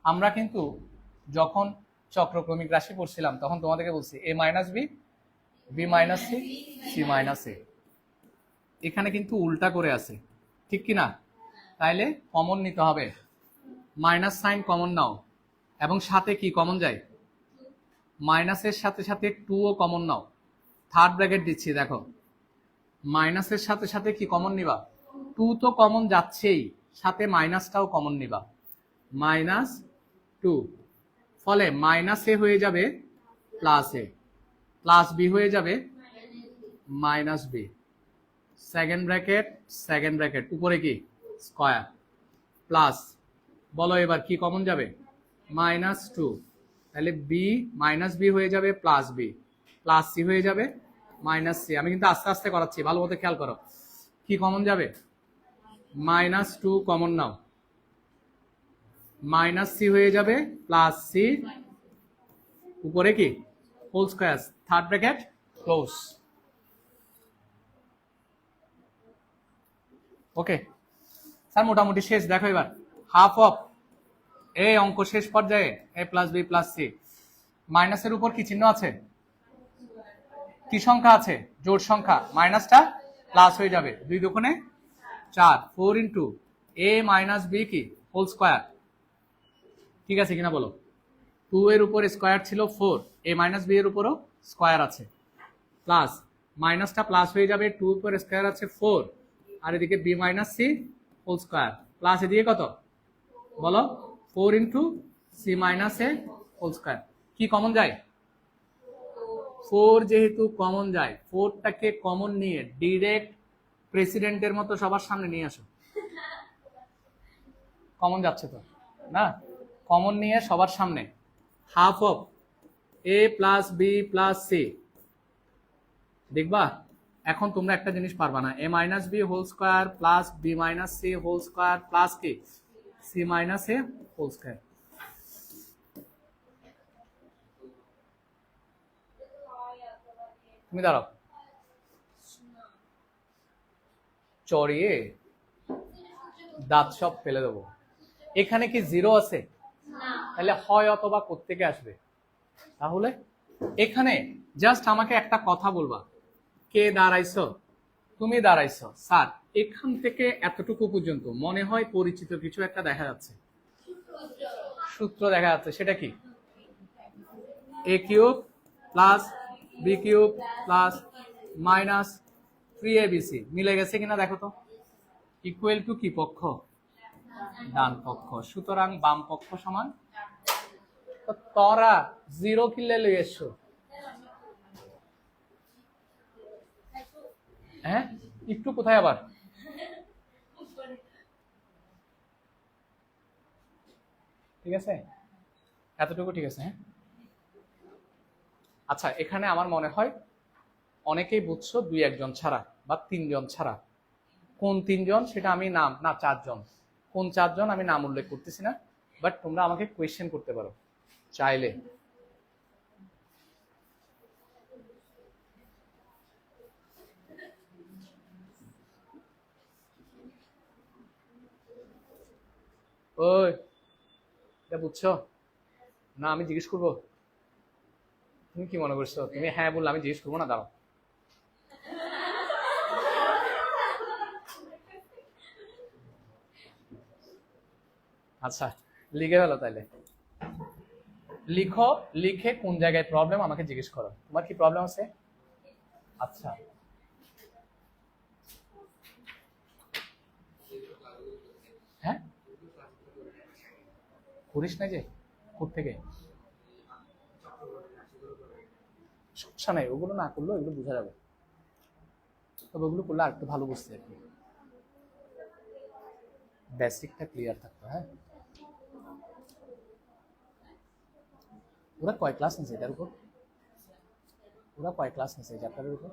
আমরা কিন্তু যখন চক্রক্রমিক রাশি পড়ছিলাম তখন তোমাদেরকে বলছি a minus b, b minus c, c minus a, এখানে কিন্তু উল্টা করে আছে, ঠিক কি না, তাইলে কমন নিতে হবে, মাইনাস সাইন কমন নাও, এবং সাথে কি কমন যায়, মাইনাসের সাথে সাথে 2 ও কমন নাও, থার্ড ব্র্যাকেট দিচ্ছি দেখো, মাইনাসের সাথে সাথে কি কমন নিবা, 2 তো কমন যাচ্ছেই, সাথে মাইনাসটাও কমন নিবা, মাইনাস 2, ফলে মাইনাস এ হয়ে যাবে প্লাস এ, প্লাস বি হয়ে যাবে মাইনাস বি, সেকেন্ড ব্র্যাকেট উপরে কি স্কয়ার প্লাস, বলো এবার কি কমন যাবে, মাইনাস 2, তাহলে বি মাইনাস বি হয়ে যাবে প্লাস বি, প্লাস সি হয়ে যাবে মাইনাস সি, আমি কিন্তু আস্তে আস্তে করাচ্ছি ভালো মতো খেয়াল করো, কি কমন যাবে, মাইনাস 2 কমন নাও, মাইনাস সি হয়ে যাবে প্লাস সি, উপরে কি whole square, third bracket close, okay sir মোটামুটি শেষ। দেখো এবার হাফ অফ এই অঙ্ক শেষ পর্যায়ে এ প্লাস বি প্লাস সি, মাইনাসের উপর কি চিহ্ন আছে, কি সংখ্যা আছে, জোড় সংখ্যা, মাইনাসটা প্লাস হয়ে যাবে, 2 দুগুণে 4, 4 ইন্টু এ মাইনাস বি কি হোল স্কয়ার, ঠিক আছে কিনা বলো, 2 এর উপর স্কয়ার ছিল 4, এ মাইনাস বি এর উপরও স্কয়ার আছে, প্লাস মাইনাসটা প্লাস হয়ে যাবে, 2 উপর স্কয়ার আছে 4, আর এদিকে B minus C whole square, plus এদিকে কত বলো 4 ইন্টু সি মাইনাস এ হোল স্কয়ার, কি কমন যায়, 4 যেহেতু কমন যায়, 4টাকে কমন নিয়ে ডিরেক্ট প্রেসিডেন্টের মতো সবার সামনে নিয়ে আসো, কমন যাচ্ছে তো না, কমন নিয়ে সবার সামনে half of A plus B plus C দেখবা। এখন তোমরা একটা জিনিস পারবা না, A minus B whole square plus B minus C whole square plus কি সি মাইনাস এ হোল স্কোয়ার। তুমি দাঁড়াও, চড়িয়ে দাঁত সব ফেলে দেবো। এখানে কি জিরো আছে? তাহলে হয় অথবা কোত্থেকে আসবে? তাহলে এখানে জাস্ট আমাকে একটা কথা বলবা, কে দাঁড়াইছো? তুমি দাঁড়াইছো। স্যার এখান থেকে এতটুকু পর্যন্ত মনে হয় পরিচিত কিছু একটা দেখা যাচ্ছে, সূত্র দেখা যাচ্ছে। সেটা কি? A cube plus B cube plus minus 3abc মিলে গেছে কিনা দেখো তো। ইকুয়াল টু কি পক্ষ? ডান পক্ষ। সুতরাং বাম পক্ষ সমান। তো তোরা জিরো কিনলে লই এসছো, হ্যাঁ একটু কোথায় আবার? ঠিক আছে, এতটুকু ঠিক আছে। হ্যাঁ আচ্ছা, এখানে আমার মনে হয় অনেকেই বুঝছো, দুই একজন ছাড়া বা তিনজন ছাড়া। কোন তিনজন সেটা আমি নাম না, চারজন। কোন চারজন আমি নাম উল্লেখ করতেছি না, বাট তোমরা আমাকে কোয়েশ্চেন করতে পারো চাইলে। ওই এটা বুঝছো না? আমি জিজ্ঞেস করবো? তুমি কি মনে করছো? তুমি হ্যাঁ বললে আমি জিজ্ঞেস করবো না? দাঁড়াও। আচ্ছা লিখে ফেলো তাইলে। লিখো, লিখে কোন জায়গায় প্রবলেম আমাকে জিজ্ঞেস করো। তোমার কি প্রবলেম আছে? আচ্ছা হ্যাঁ করিস না যে কোত্থেকে? সমস্যা নাই, ওগুলো না করলেও এগুলো বোঝা যাবে। তবে ওগুলো করলে আর একটু ভালো বুঝতে আর কি, বেসিকটা ক্লিয়ার থাকতো। হ্যাঁ ওরা কয় ক্লাস নিছে এটার উপর? ওরা কয় ক্লাস নিছে এই চ্যাপ্টারের উপর?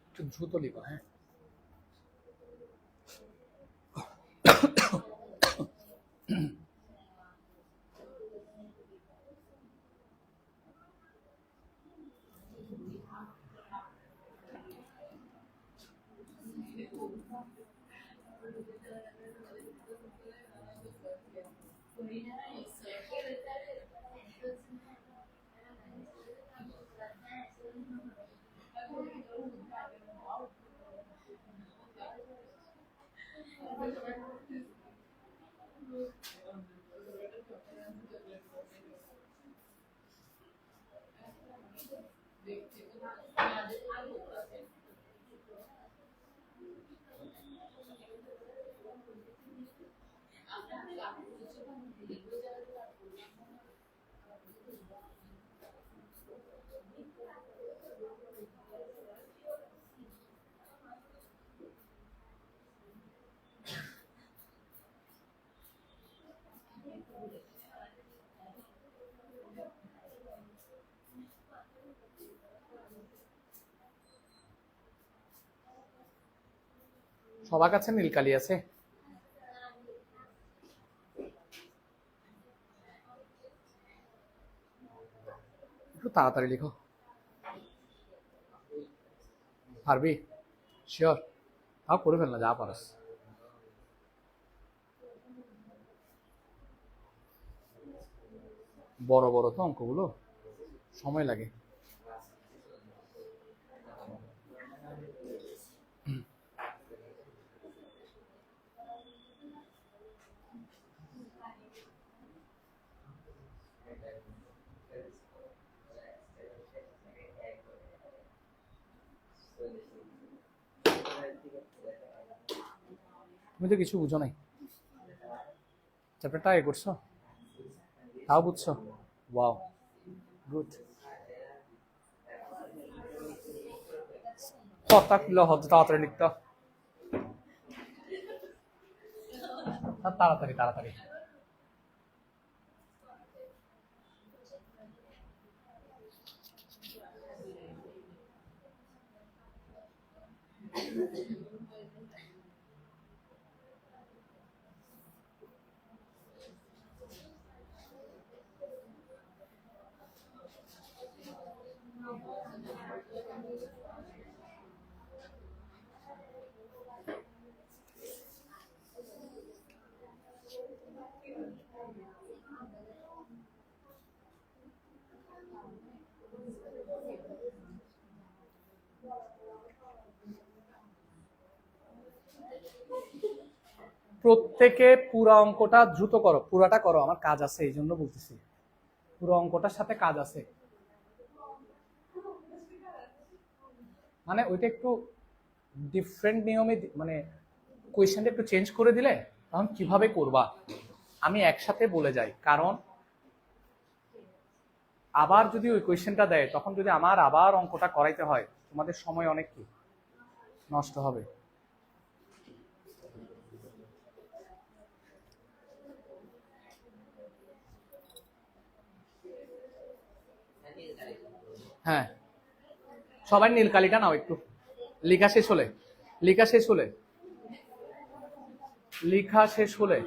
একটু দ্রুত লিখো। হ্যাঁ সবার কাছে নীলকালি আছে? একটু তাড়াতাড়ি লিখো। পারবি? শিওর? তাও করে ফেল না, যা পারস। বড় বড় তো অঙ্কগুলো, সময় লাগে। তুমি তো কিছু বুঝো নাই, চ্যাপ্টারটা আগে করছো, তাও বুঝছো? Wow, good. কথাগুলো হতে তাড়াতাড়ি লিখতে, তাড়াতাড়ি তাড়াতাড়ি। প্রত্যেকে পুরো অঙ্কটা দ্রুত করো, পুরাটা করো, আমার কাজ আছে এই জন্য বলতেছি, পুরো অঙ্কটার সাথে কাজ আছে। মানে ওইটা একটু ডিফারেন্ট নিয়মে, মানে কোয়েশ্চেনটা একটু চেঞ্জ করে দিলে তখন কিভাবে করবা আমি একসাথে বলে যাই, কারণ আবার যদি ওই কোয়েশ্চেনটা দেয় তখন যদি আমার আবার অঙ্কটা করাইতে হয় তোমাদের সময় অনেক কি নষ্ট হবে। হ্যাঁ, সবাই নীল কালিটা নাও একটু, লেখা শেষ হলে, লেখা শেষ হলে, লেখা শেষ হলে।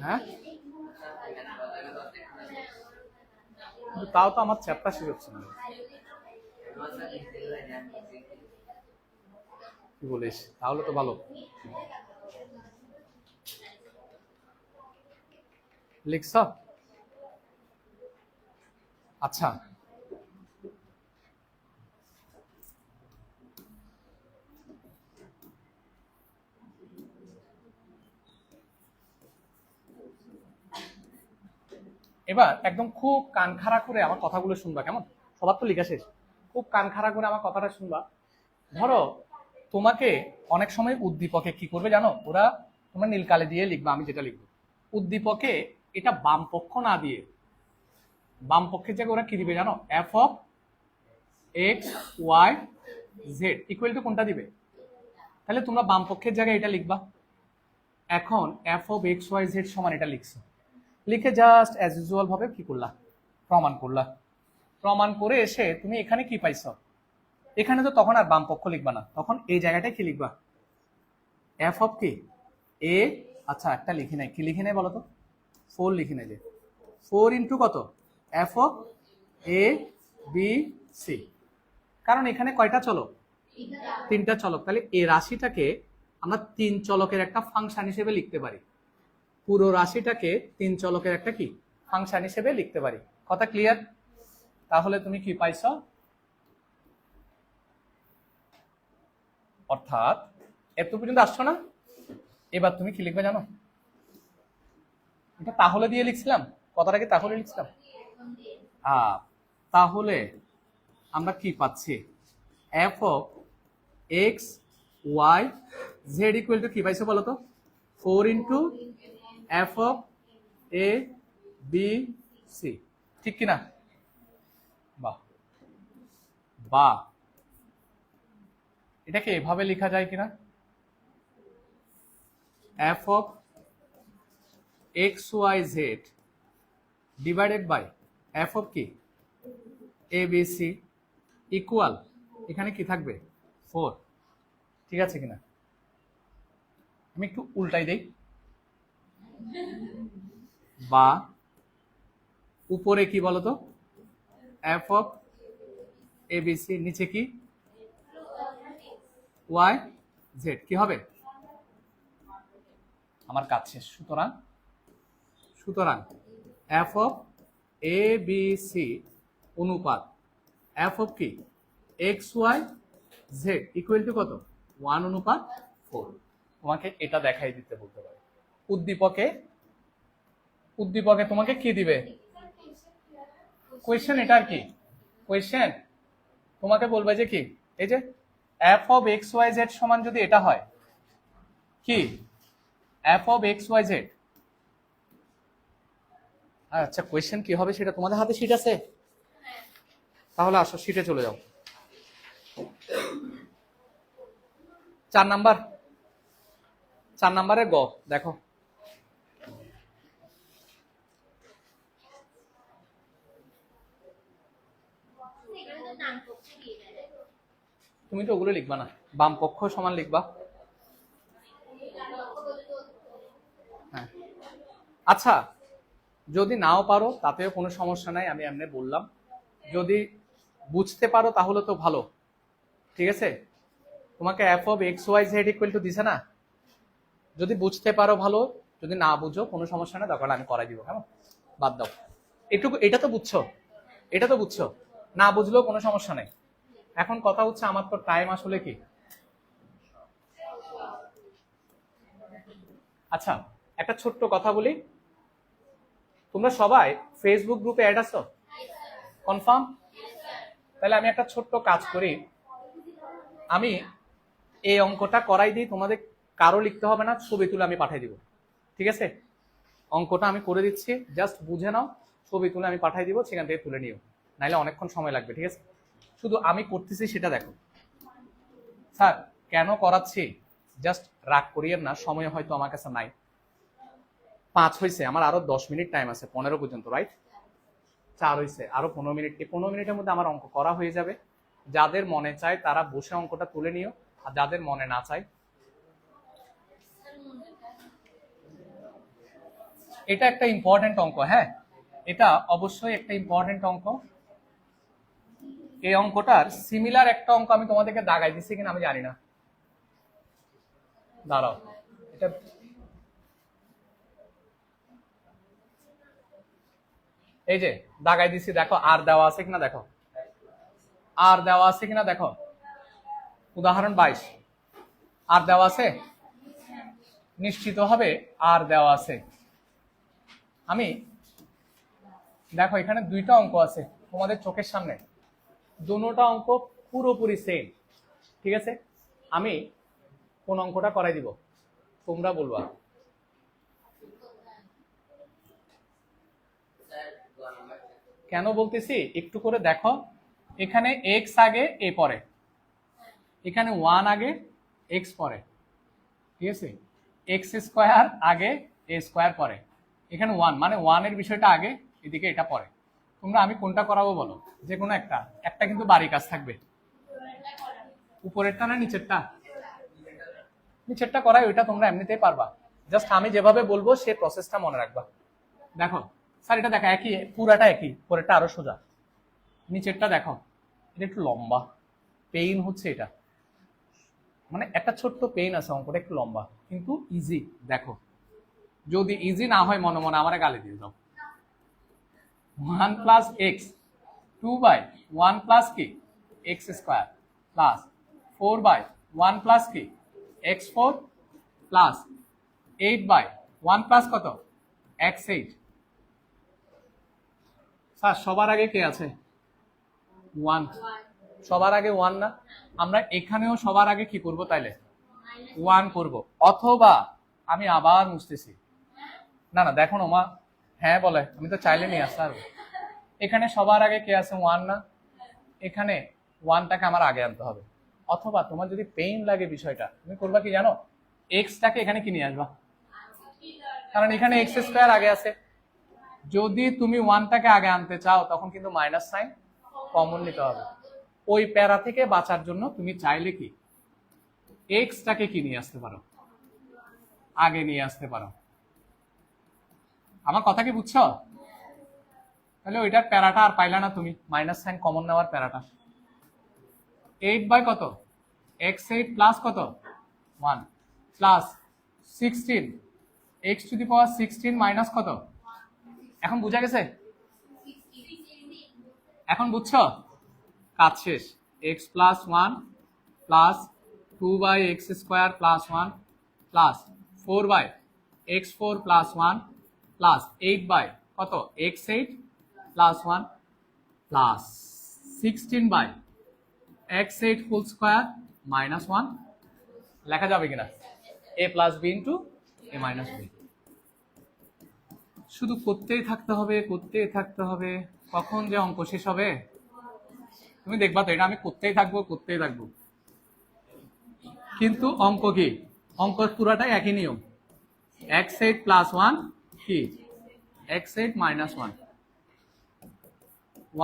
হ্যাঁ, তাও তো আমার চ্যাপ্টার শেষ হচ্ছে না। কি বলিস, তাহলে তো ভালো। লিখছ? আচ্ছা, এবার একদম খুব কান খাড়া করে আমার কথাগুলো শুনবা, কেমন? সবার তো লেখা শেষ, খুব কান খাড়া করে আমার কথাটা শুনবা। ধরো তোমাকে অনেক সময় উদ্দীপকে কি করবে জানো, ওরা তোমার নীল কালি দিয়ে লিখবা, আমি যেটা লিখবো উদ্দীপকে এটা বাম পক্ষ না দিয়ে, বাম পক্ষের জায়গায় ওরা কি দিবে জানো, F of X Y Z equal to কোনটা দিবে, তাহলে তোমরা বাম পক্ষের জায়গায় এটা লিখবা। এখন F of X Y Z সমান এটা লিখছো, লিখে জাস্ট অ্যাজ ইউজুয়াল ভাবে কি করলা, প্রমাণ করলা। প্রমাণ করে এসে তুমি এখানে কি পাইছো, এখানে তো তখন আর বাম পক্ষ লিখবা না, তখন এই জায়গাটায় কি লিখবা, এফ অফ কি এ, আচ্ছা একটা লিখি নাই, কি লিখি নাই বলো তো, 4 লিখি নাই, যে 4 ইন্টু কত, F of A B C, কারণ এখানে কয়টা চলক, 3টা চলক, তাহলে এই রাশিটাকে আমরা 3 চলকের একটা ফাংশন হিসেবে লিখতে পারি, পুরো রাশিটাকে 3 চলকের একটা কি ফাংশন হিসেবে লিখতে পারি। কথা ক্লিয়ার? তাহলে তুমি কি পাইছো, অর্থাৎ এত পর্যন্ত আসছো না, এবার তুমি কি লিখবে জানো, এটা তাহলে দিয়ে লিখছিলাম, কথাটা কি তাহলে লিখছিলাম, তাহলে আমরা কি পাচ্ছি, F of X Y Z equal to কি পাইছো বলো তো, 4 into F of A B C, ঠিক কিনা? বাহ বাহ, এটাকে এভাবে লেখা যায় কিনা, F of X Y Z divided by F of কি এ বি সি ইকুয়াল, এখানে কি থাকবে 4, ঠিক আছে কিনা? আমি একটু উল্টাই দেই, বা উপরে কি বলতো, F of A B C, নিচে কি ওয়াই জেড, কি হবে, আমার কাজ শেষ। সুতরাং সুতরাং F of A B C অনুপাত এফ অফ কি X Y Z equal to কত, 1 অনুপাত 4। তোমাকে এটা দেখাই দিতে বলতে পারে, উদ্দীপকে উদ্দীপকে তোমাকে কি দিবে, কোয়েশ্চেন এটা আর কি, কোয়েশ্চেন তোমাকে বলবে যে কি, এই যে F of X Y Z সমান যদি এটা হয় কি, F of X Y Z, আচ্ছা কোয়েশ্চেন কি হবে সেটা তোমাদের হাতে শিট আছে, তাহলে আসো শিটে চলে যাও। 4 নাম্বার, 4 নাম্বারে গ দেখো, তুমি তো ওগুলো লিখবা না, বাম পক্ষ সমান লিখবা। হ্যাঁ আচ্ছা, যদি নাও পারো তাতেও কোনো সমস্যা নাই, আমি এমনি বললাম, যদি বুঝতে পারো তাহলে তো ভালো, ঠিক আছে। তোমাকে F of X Y Z equal to দিছে না, যদি বুঝতে পারো ভালো, যদি না বুঝো কোনো সমস্যা না, দরকার আমি করাই দিব, হ্যাঁ বাদ দাও এটুকু, এটা তো বুঝছো, এটা তো বুঝছো, না বুঝলেও কোনো সমস্যা নেই। এখন কথা হচ্ছে আমার তো টাইম আসলে কি, আচ্ছা একটা ছোট্ট কথা বলি, তোমরা সবাই ফেসবুক গ্রুপে অ্যাড আছো? কনফার্ম? তাহলে আমি একটা ছোট্ট কাজ করি, আমি এই অঙ্কটা করাই দিই, তোমাদের কারো লিখতে হবে না, ছবি তুলে আমি পাঠিয়ে দিব, ঠিক আছে। অঙ্কটা আমি করে দিচ্ছি, জাস্ট বুঝে নাও, ছবি তুলে আমি পাঠিয়ে দিব, সেখান থেকে তুলে নিও, নাহলে অনেকক্ষণ সময় লাগবে, ঠিক আছে। শুধু আমি করতেছি সেটা দেখো। স্যার কেন করাচ্ছি, জাস্ট রাগ করিয়েন না, সময় হয়তো আমার কাছে নাই, 5 হয়েছে, আমার আরো 10 মিনিট টাইম আছে, 15 পর্যন্ত, রাইট। 4 হয়েছে, আরো 15 মিনিট, এই 15 মিনিটের মধ্যে আমার অঙ্ক করা হয়ে যাবে। যাদের মনে চায় তারা বসে অঙ্কটা তুলে নিও, আর যাদের মনে না চায়, এটা একটা ইম্পর্টেন্ট অঙ্ক, হ্যাঁ এটা অবশ্যই একটা ইম্পর্টেন্ট অঙ্ক। এই অঙ্কটার সিমিলার একটা অঙ্ক আমি তোমাদেরকে দাগাই দিচ্ছি কিনা আমি জানি না, দাঁড়াও, এটা এই যে দাগাই দিচ্ছি, দেখো আর দেওয়া আছে কিনা দেখো, আর দেওয়া আছে কিনা দেখো, উদাহরণ 22 আর দেওয়া আছে, নিশ্চিত হবে আর দেওয়া আছে। আমি দেখো এখানে 2টা অঙ্ক আছে তোমাদের চোখের সামনে, দুটোটা অঙ্ক পুরোপুরি সেম, ঠিক আছে। আমি কোন অঙ্কটা করাই দিব তোমরা বলবা, কেন বলতেছি একটু করে দেখো, এখানে এক্স আগে এ পরে, এখানে 1 আগে এক্স পরে, ঠিক আছে, এক্স স্কোয়ার আগে এ স্কোয়ার পরে, এখানে 1 মানে 1 এর বিষয়টা আগে, এদিকে এটা পরে। তোমরা আমি কোনটা করাবো বলো, যে কোনো একটা, একটা কিন্তু বাড়ি কাজ থাকবে, উপরেরটা না নিচেরটা, নিচেরটা করাই, ওইটা তোমরা এমনিতেই পারবা, জাস্ট আমি যেভাবে বলবো সে প্রসেসটা মনে রাখবা। দেখো স্যার এটা দেখো একই, পুরাটা একই, পরেরটা আরো সোজা, নিচেরটা দেখো এটা একটু লম্বা, পেইন হচ্ছে এটা, মানে একটা ছোট্ট পেইন আছে, অঙ্কটা একটু লম্বা কিন্তু ইজি। দেখো যদি ইজি না হয় মনে মনে আমার গালি দিয়ে দাও, 1 প্লাস এক্স 2/1 প্লাস কি এক্স স্কোয়ার প্লাস 4/1 প্লাস কি x4 প্লাস 8/1 প্লাস কত x8। স্যার সবার আগে কে আছে? 1, সবার আগে 1 না, আমরা এখানেও সবার আগে কি করব তাইলে 1 করব, অথবা আমি আবার মুছতেছি, না না দেখো না মা, হ্যাঁ বলে, আমি তো চাইলে নিয়ে আসতে পারবো, এখানে সবার আগে কে আছে 1 না, এখানে 1টাকে আমার আগে আনতে হবে, অথবা তোমার যদি পেইন লাগে বিষয়টা, তুমি করবা কি জানো, এক্সটাকে এখানে কি নিয়ে আসবা, কারণ এখানে এক্স স্কোয়ার আগে আছে, যদি তুমি 1টাকে আগে আনতে চাও তখন কিন্তু মাইনাস সাইন কমন নিতে হবে, ওই প্যারা থেকে বাঁচার জন্য তুমি চাইলে কি এক্সটাকে কি নিয়ে আসতে পারো, আগে নিয়ে আসতে পারো। আমার কথা কি বুঝছো? তাহলে ওইটার প্যারাটা আর পাইলা না তুমি, মাইনাস সাইন কমন নেওয়ার প্যারাটা, 8 কত x8 প্লাস কত 1 plus 16 x to the power 16 minus কত, এখন বুঝা গেছে, এখন বুঝছো, কাজ শেষ। x plus 1 plus 2/x square plus 1 plus 4/x4 plus 1 plus 8 কত x8 plus 1 plus 16/x8 whole square minus 1 লেখা যাবে কিনা a plus b into a minus b। শুধু করতেই থাকতে হবে, কখন যে অঙ্ক শেষ হবে তুমি দেখবা তো, এটা আমি করতেই থাকবো। কিন্তু অঙ্ক কি, অঙ্ক পুরাটাই একই নিয়ম, x8 প্লাস 1 কি x8 মাইনাস 1,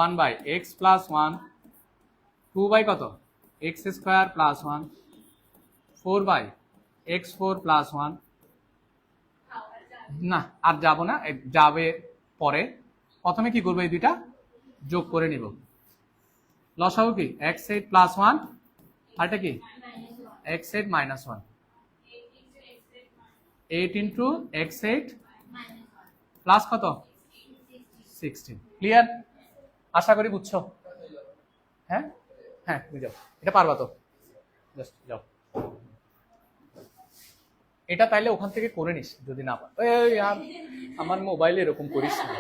1/x প্লাস 1, 2 কত x square plus 1, 4/x4 plus 1। না আর যাবো না, যাবে পরে। প্রথমে কি করবো, এই দুইটা যোগ করে নিব। লসাগু কি x8 প্লাস 1 আর এটা কি x8 minus 1, 8 into x8 plus কত 16। ক্লিয়ার? আশা করি বুঝছো। হ্যাঁ হ্যাঁ বুঝাও, এটা পারবা তো, জাস্ট যাও। এটা তাইলে ওখান থেকে করে নিস যদি না পার। এই আর আমার মোবাইলে এরকম করিস না,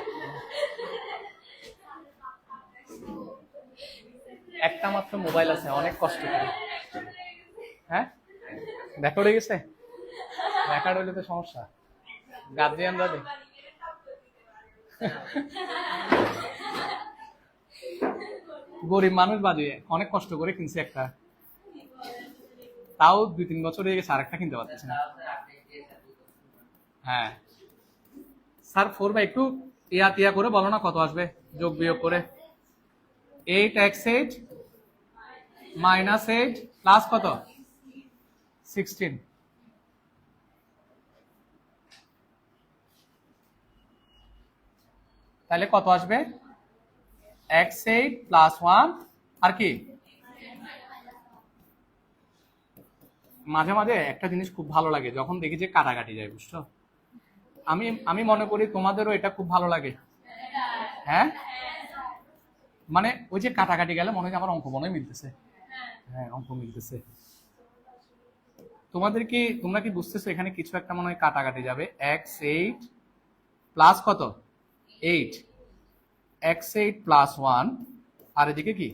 একটা মাত্র মোবাইল আছে, অনেক কষ্ট করে। হ্যাঁ রেকর্ড হয়ে গেছে, রেকর্ড হইলে তো সমস্যা, গার্জিয়ানরা গরিব মানুষ বাজিয়ে অনেক কষ্ট করে কিনছে একটা, তাও 2-3 বছর হয়ে গেছে, আরেকটা কিনতে পারতেছে না। হ্যাঁ স্যার 4 একটু টিয়া করে বলো না কত আসবে, যোগ বিয়োগ করে। 8x8 মাইনাস 8 প্লাস কত 16। তাহলে কত আসবে x8 প্লাস 1 আর কি। মাঝে মাঝে একটা জিনিস খুব ভালো লাগে, যখন দেখি যে কাটাকাটি যায়, বুঝছো? আমি মনে করি তোমাদেরও এটা খুব ভালো লাগে। হ্যাঁ মানে ওই যে কাটাকাটি গেলে মনে হয় আমার অঙ্ক মনে মিলতেছে। হ্যাঁ অঙ্ক মিলতেছে। তোমরা কি বুঝতেছো এখানে কিছু একটা মনে হয় কাটাকাটি যাবে। x8 প্লাস কত 8, x8 প্লাস 1 আর এদিকে কি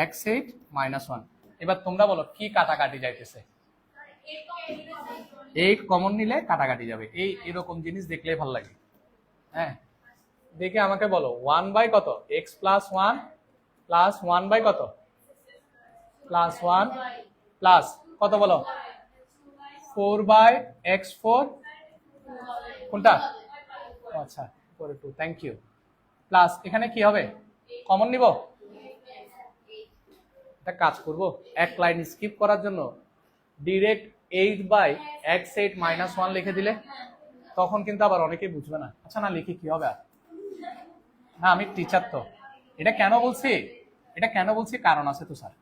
x8 মাইনাস 1। এবার তোমরা বলো কি কাটাকাটি যাইতেছে। 8 কমন নিলে কাটাকাটি যাবে, এরকম জিনিস দেখলে ভালো লাগে। হ্যাঁ দেখে আমাকে বলো 1 কত x প্লাস 1 প্লাস 1 কত প্লাস 1 প্লাস কত বলো 4/x4 কোনটা, আচ্ছা 4/2, থ্যাংক ইউ। প্লাস এখানে কি হবে, কমন নিব। একটা কাজ করব, এক লাইন স্কিপ করার জন্য ডিরেক্ট 8/x8 মাইনাস 1 লিখে দিলে তখন কিন্তু আবার অনেকেই বুঝবে না। আচ্ছা না লিখে কি হবে আর, না আমি টিচার তো। এটা কেন বলছি কারণ আছে তো স্যার।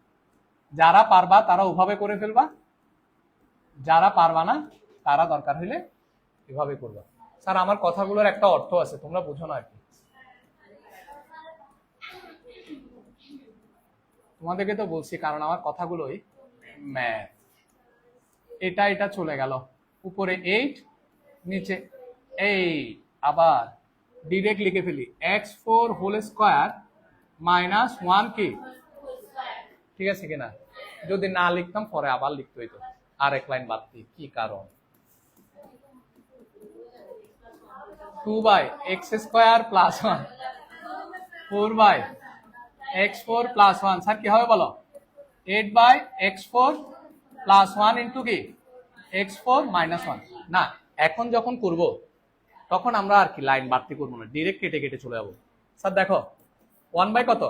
যারা পারবা তারা ওভাবে করে ফেলবা, যারা পারবা না তারা দরকার হইলে এভাবে করবা। স্যার আমার কথাগুলোর একটা অর্থ আছে, তোমরা বুঝো না আর কি। তোমাদেরকে তো বলছি কারণ আমার কথাগুলোই ম্যাথ। এটা চলে গেল, উপরে 8 নিচে এই, আবার ডিরেক্ট লিখে ফেলি x4 হোল স্কয়ার মাইনাস 1 কি, ঠিক আছে কিনা। যদি না লিখতাম পরে আবার লিখতে হইতো, আর এক লাইন বাদ দিই, কি কারণ 2/x square plus 1 4/x4 plus 1। Sir কি হবে বলো 8/x4 প্লাস 1 ইন্টু কি x4 মাইনাস 1। না এখন যখন করব তখন আমরা আর কি লাইন বাড়তি করবো না, ডিরেক্ট কেটে কেটে চলে যাবো। স্যার দেখো 1 কত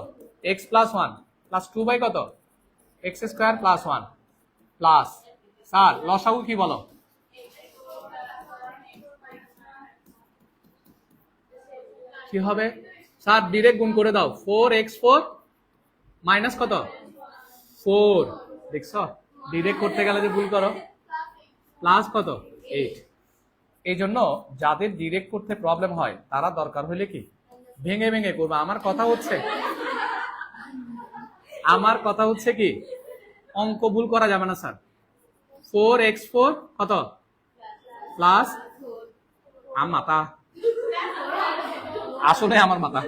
x প্লাস 1 প্লাস 2 কত x square plus 1 plus, sir লসাগু কি বলো, কি হবে স্যার ডিরেক্ট গুণ করে দাও 4x4 মাইনাস কত 4, দেখছো ডিরেক্ট করতে গেলে যে ভুল করো, প্লাস কত 8। এই জন্য যাদের ডিরেক্ট করতে প্রবলেম হয় তারা দরকার হলে কি ভেঙে ভেঙে করবে। আমার কথা হচ্ছে কি অঙ্ক ভুল করা যাবে না স্যার। 4x4 কত প্লাস, মাথা আসলে আমার মাথা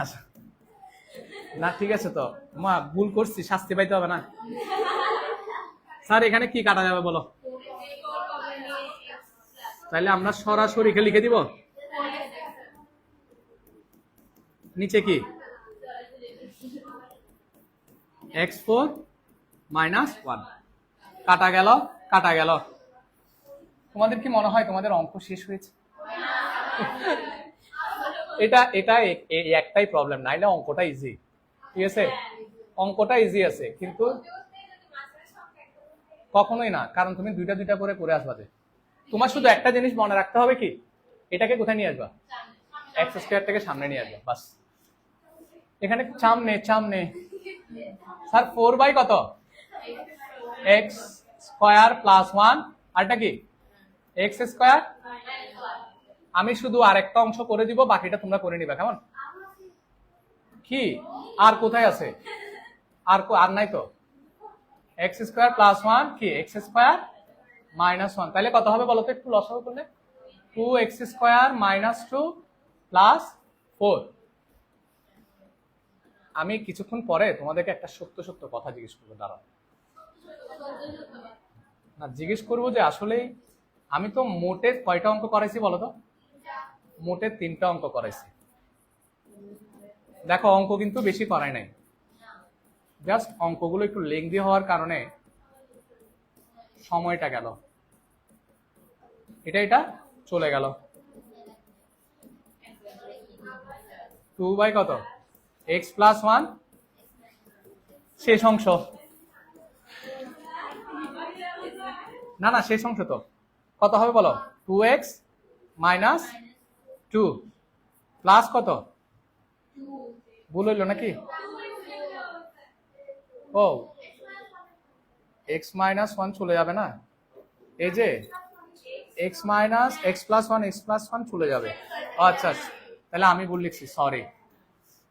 আচ্ছা না ঠিক আছে, তো মা ভুল করছি, শাস্তি পাইতে হবে না। স্যার এখানে কি কাটা যাবে বলো, তাহলে আমরা সরাসরি লিখে দিব নিচে কি x4 মাইনাস 1 কাটা গেল কাটা গেল। তোমাদের কি মনে হয় তোমাদের অঙ্ক শেষ হয়েছে? এটা এটা একটাই প্রবলেম, নাইলে অঙ্কটা ইজি, ঠিক আছে, অঙ্কটা ইজি আছে, কিন্তু কখনোই না, কারণ তুমি দুইটা দুইটা করে করে আসবা। তোমার শুধু একটা জিনিস মনে রাখতে হবে, কি এটাকে কোথায় নিয়ে আসবা, এক্স স্কয়ার থেকে সামনে নিয়ে আসবা, বাস। এখানে সামনে স্যার 4 বাই কত এক্স স্কয়ার প্লাস 1, আরটা কি এক্স স্কয়ার। আমি শুধু আরেকটা অংশ করে দিব, বাকিটা তোমরা করে নিবা, কেমন? কি আর কোথায় আছে, আর নাই তো, এক্স স্কয়ার প্লাস 1 কি এক্স স্কয়ার মাইনাস 1, তাহলে কত হবে বলো তো একটু লসাগু করলে, 2x স্কয়ার মাইনাস 2 প্লাস 4। আমি কিছুক্ষণ পরে তোমাদেরকে একটা সত্য সত্য কথা জিজ্ঞেস করবো, দাঁড়াও না, জিজ্ঞেস করবো যে আসলে আমি তো মোটে কয়টা অঙ্ক করাইছি বলো তো, মোটে 3টা অঙ্ক করাইছি। দেখো অঙ্ক কিন্তু বেশি করাই নাই, জাস্ট অঙ্কগুলো একটু লেংদি হওয়ার কারণে সময়টা গেল, এটা চলে গেল। 2 বাই কত এক্স প্লাস 1 শেষ অংশ, না শেষ অংশ তো কত হবে বলো, 2x মাইনাস 2 প্লাস কত, ভুল হইল নাকি, ও x মাইনাস 1 চলে যাবে না, এই যে x মাইনাস x প্লাস 1 চলে যাবে। আচ্ছা তাহলে আমি ভুল লিখছি, সরি।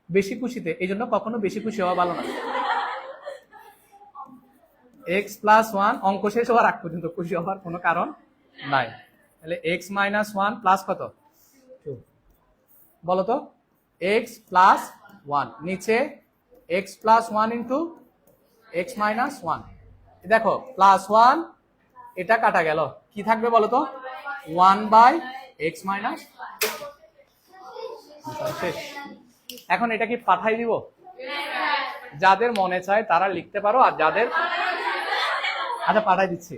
বেশি খুশিতে, এই জন্য কখনো বেশি খুশি হওয়া ভালো না। x প্লাস 1 অঙ্ক শেষ হওয়ার আগ পর্যন্ত খুশি হওয়ার কোনো কারণ নাই। তাহলে x মাইনাস 1 প্লাস কত 2, বলো তো x প্লাস 1 নিচে x plus 1 into x minus 1, দেখো প্লাস 1 এটা কাটা গেল, কি থাকবে বলো তো 1 বাই x মাইনাস। শেষ। এখন এটা কি পাঠাই দিব, যাদের মনে চায় তারা লিখতে পারো, আর যাদের আচ্ছা পাঠাই দিচ্ছি,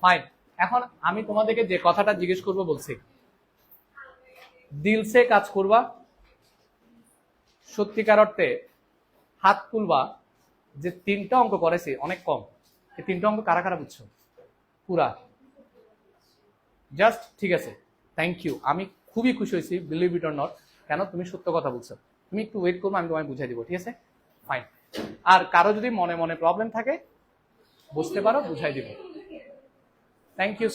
ফাইন। এখন আমি তোমাদেরকে যে কথাটা জিজ্ঞেস করব বলছি, দিলসে কাজ করবা, সত্যিকার অর্থে হাত তুলবা, যে 3টা অঙ্ক করেছি অনেক কম, এই 3টা অঙ্ক কারা কারা বুঝছো পুরা, জাস্ট ঠিক আছে, থ্যাংক ইউ, আমি খুবই খুশি হয়েছি, বিলিভ ইট অর নট, কেন তুমি সত্য কথা বলছো, তুমি একটু ওয়েট করবো, আমি তোমায় বুঝাই দিব, ঠিক আছে, ফাইন। আর কারো যদি মনে মনে প্রবলেম থাকে বুঝতে পারো, বুঝাই দিব, থ্যাংক ইউ।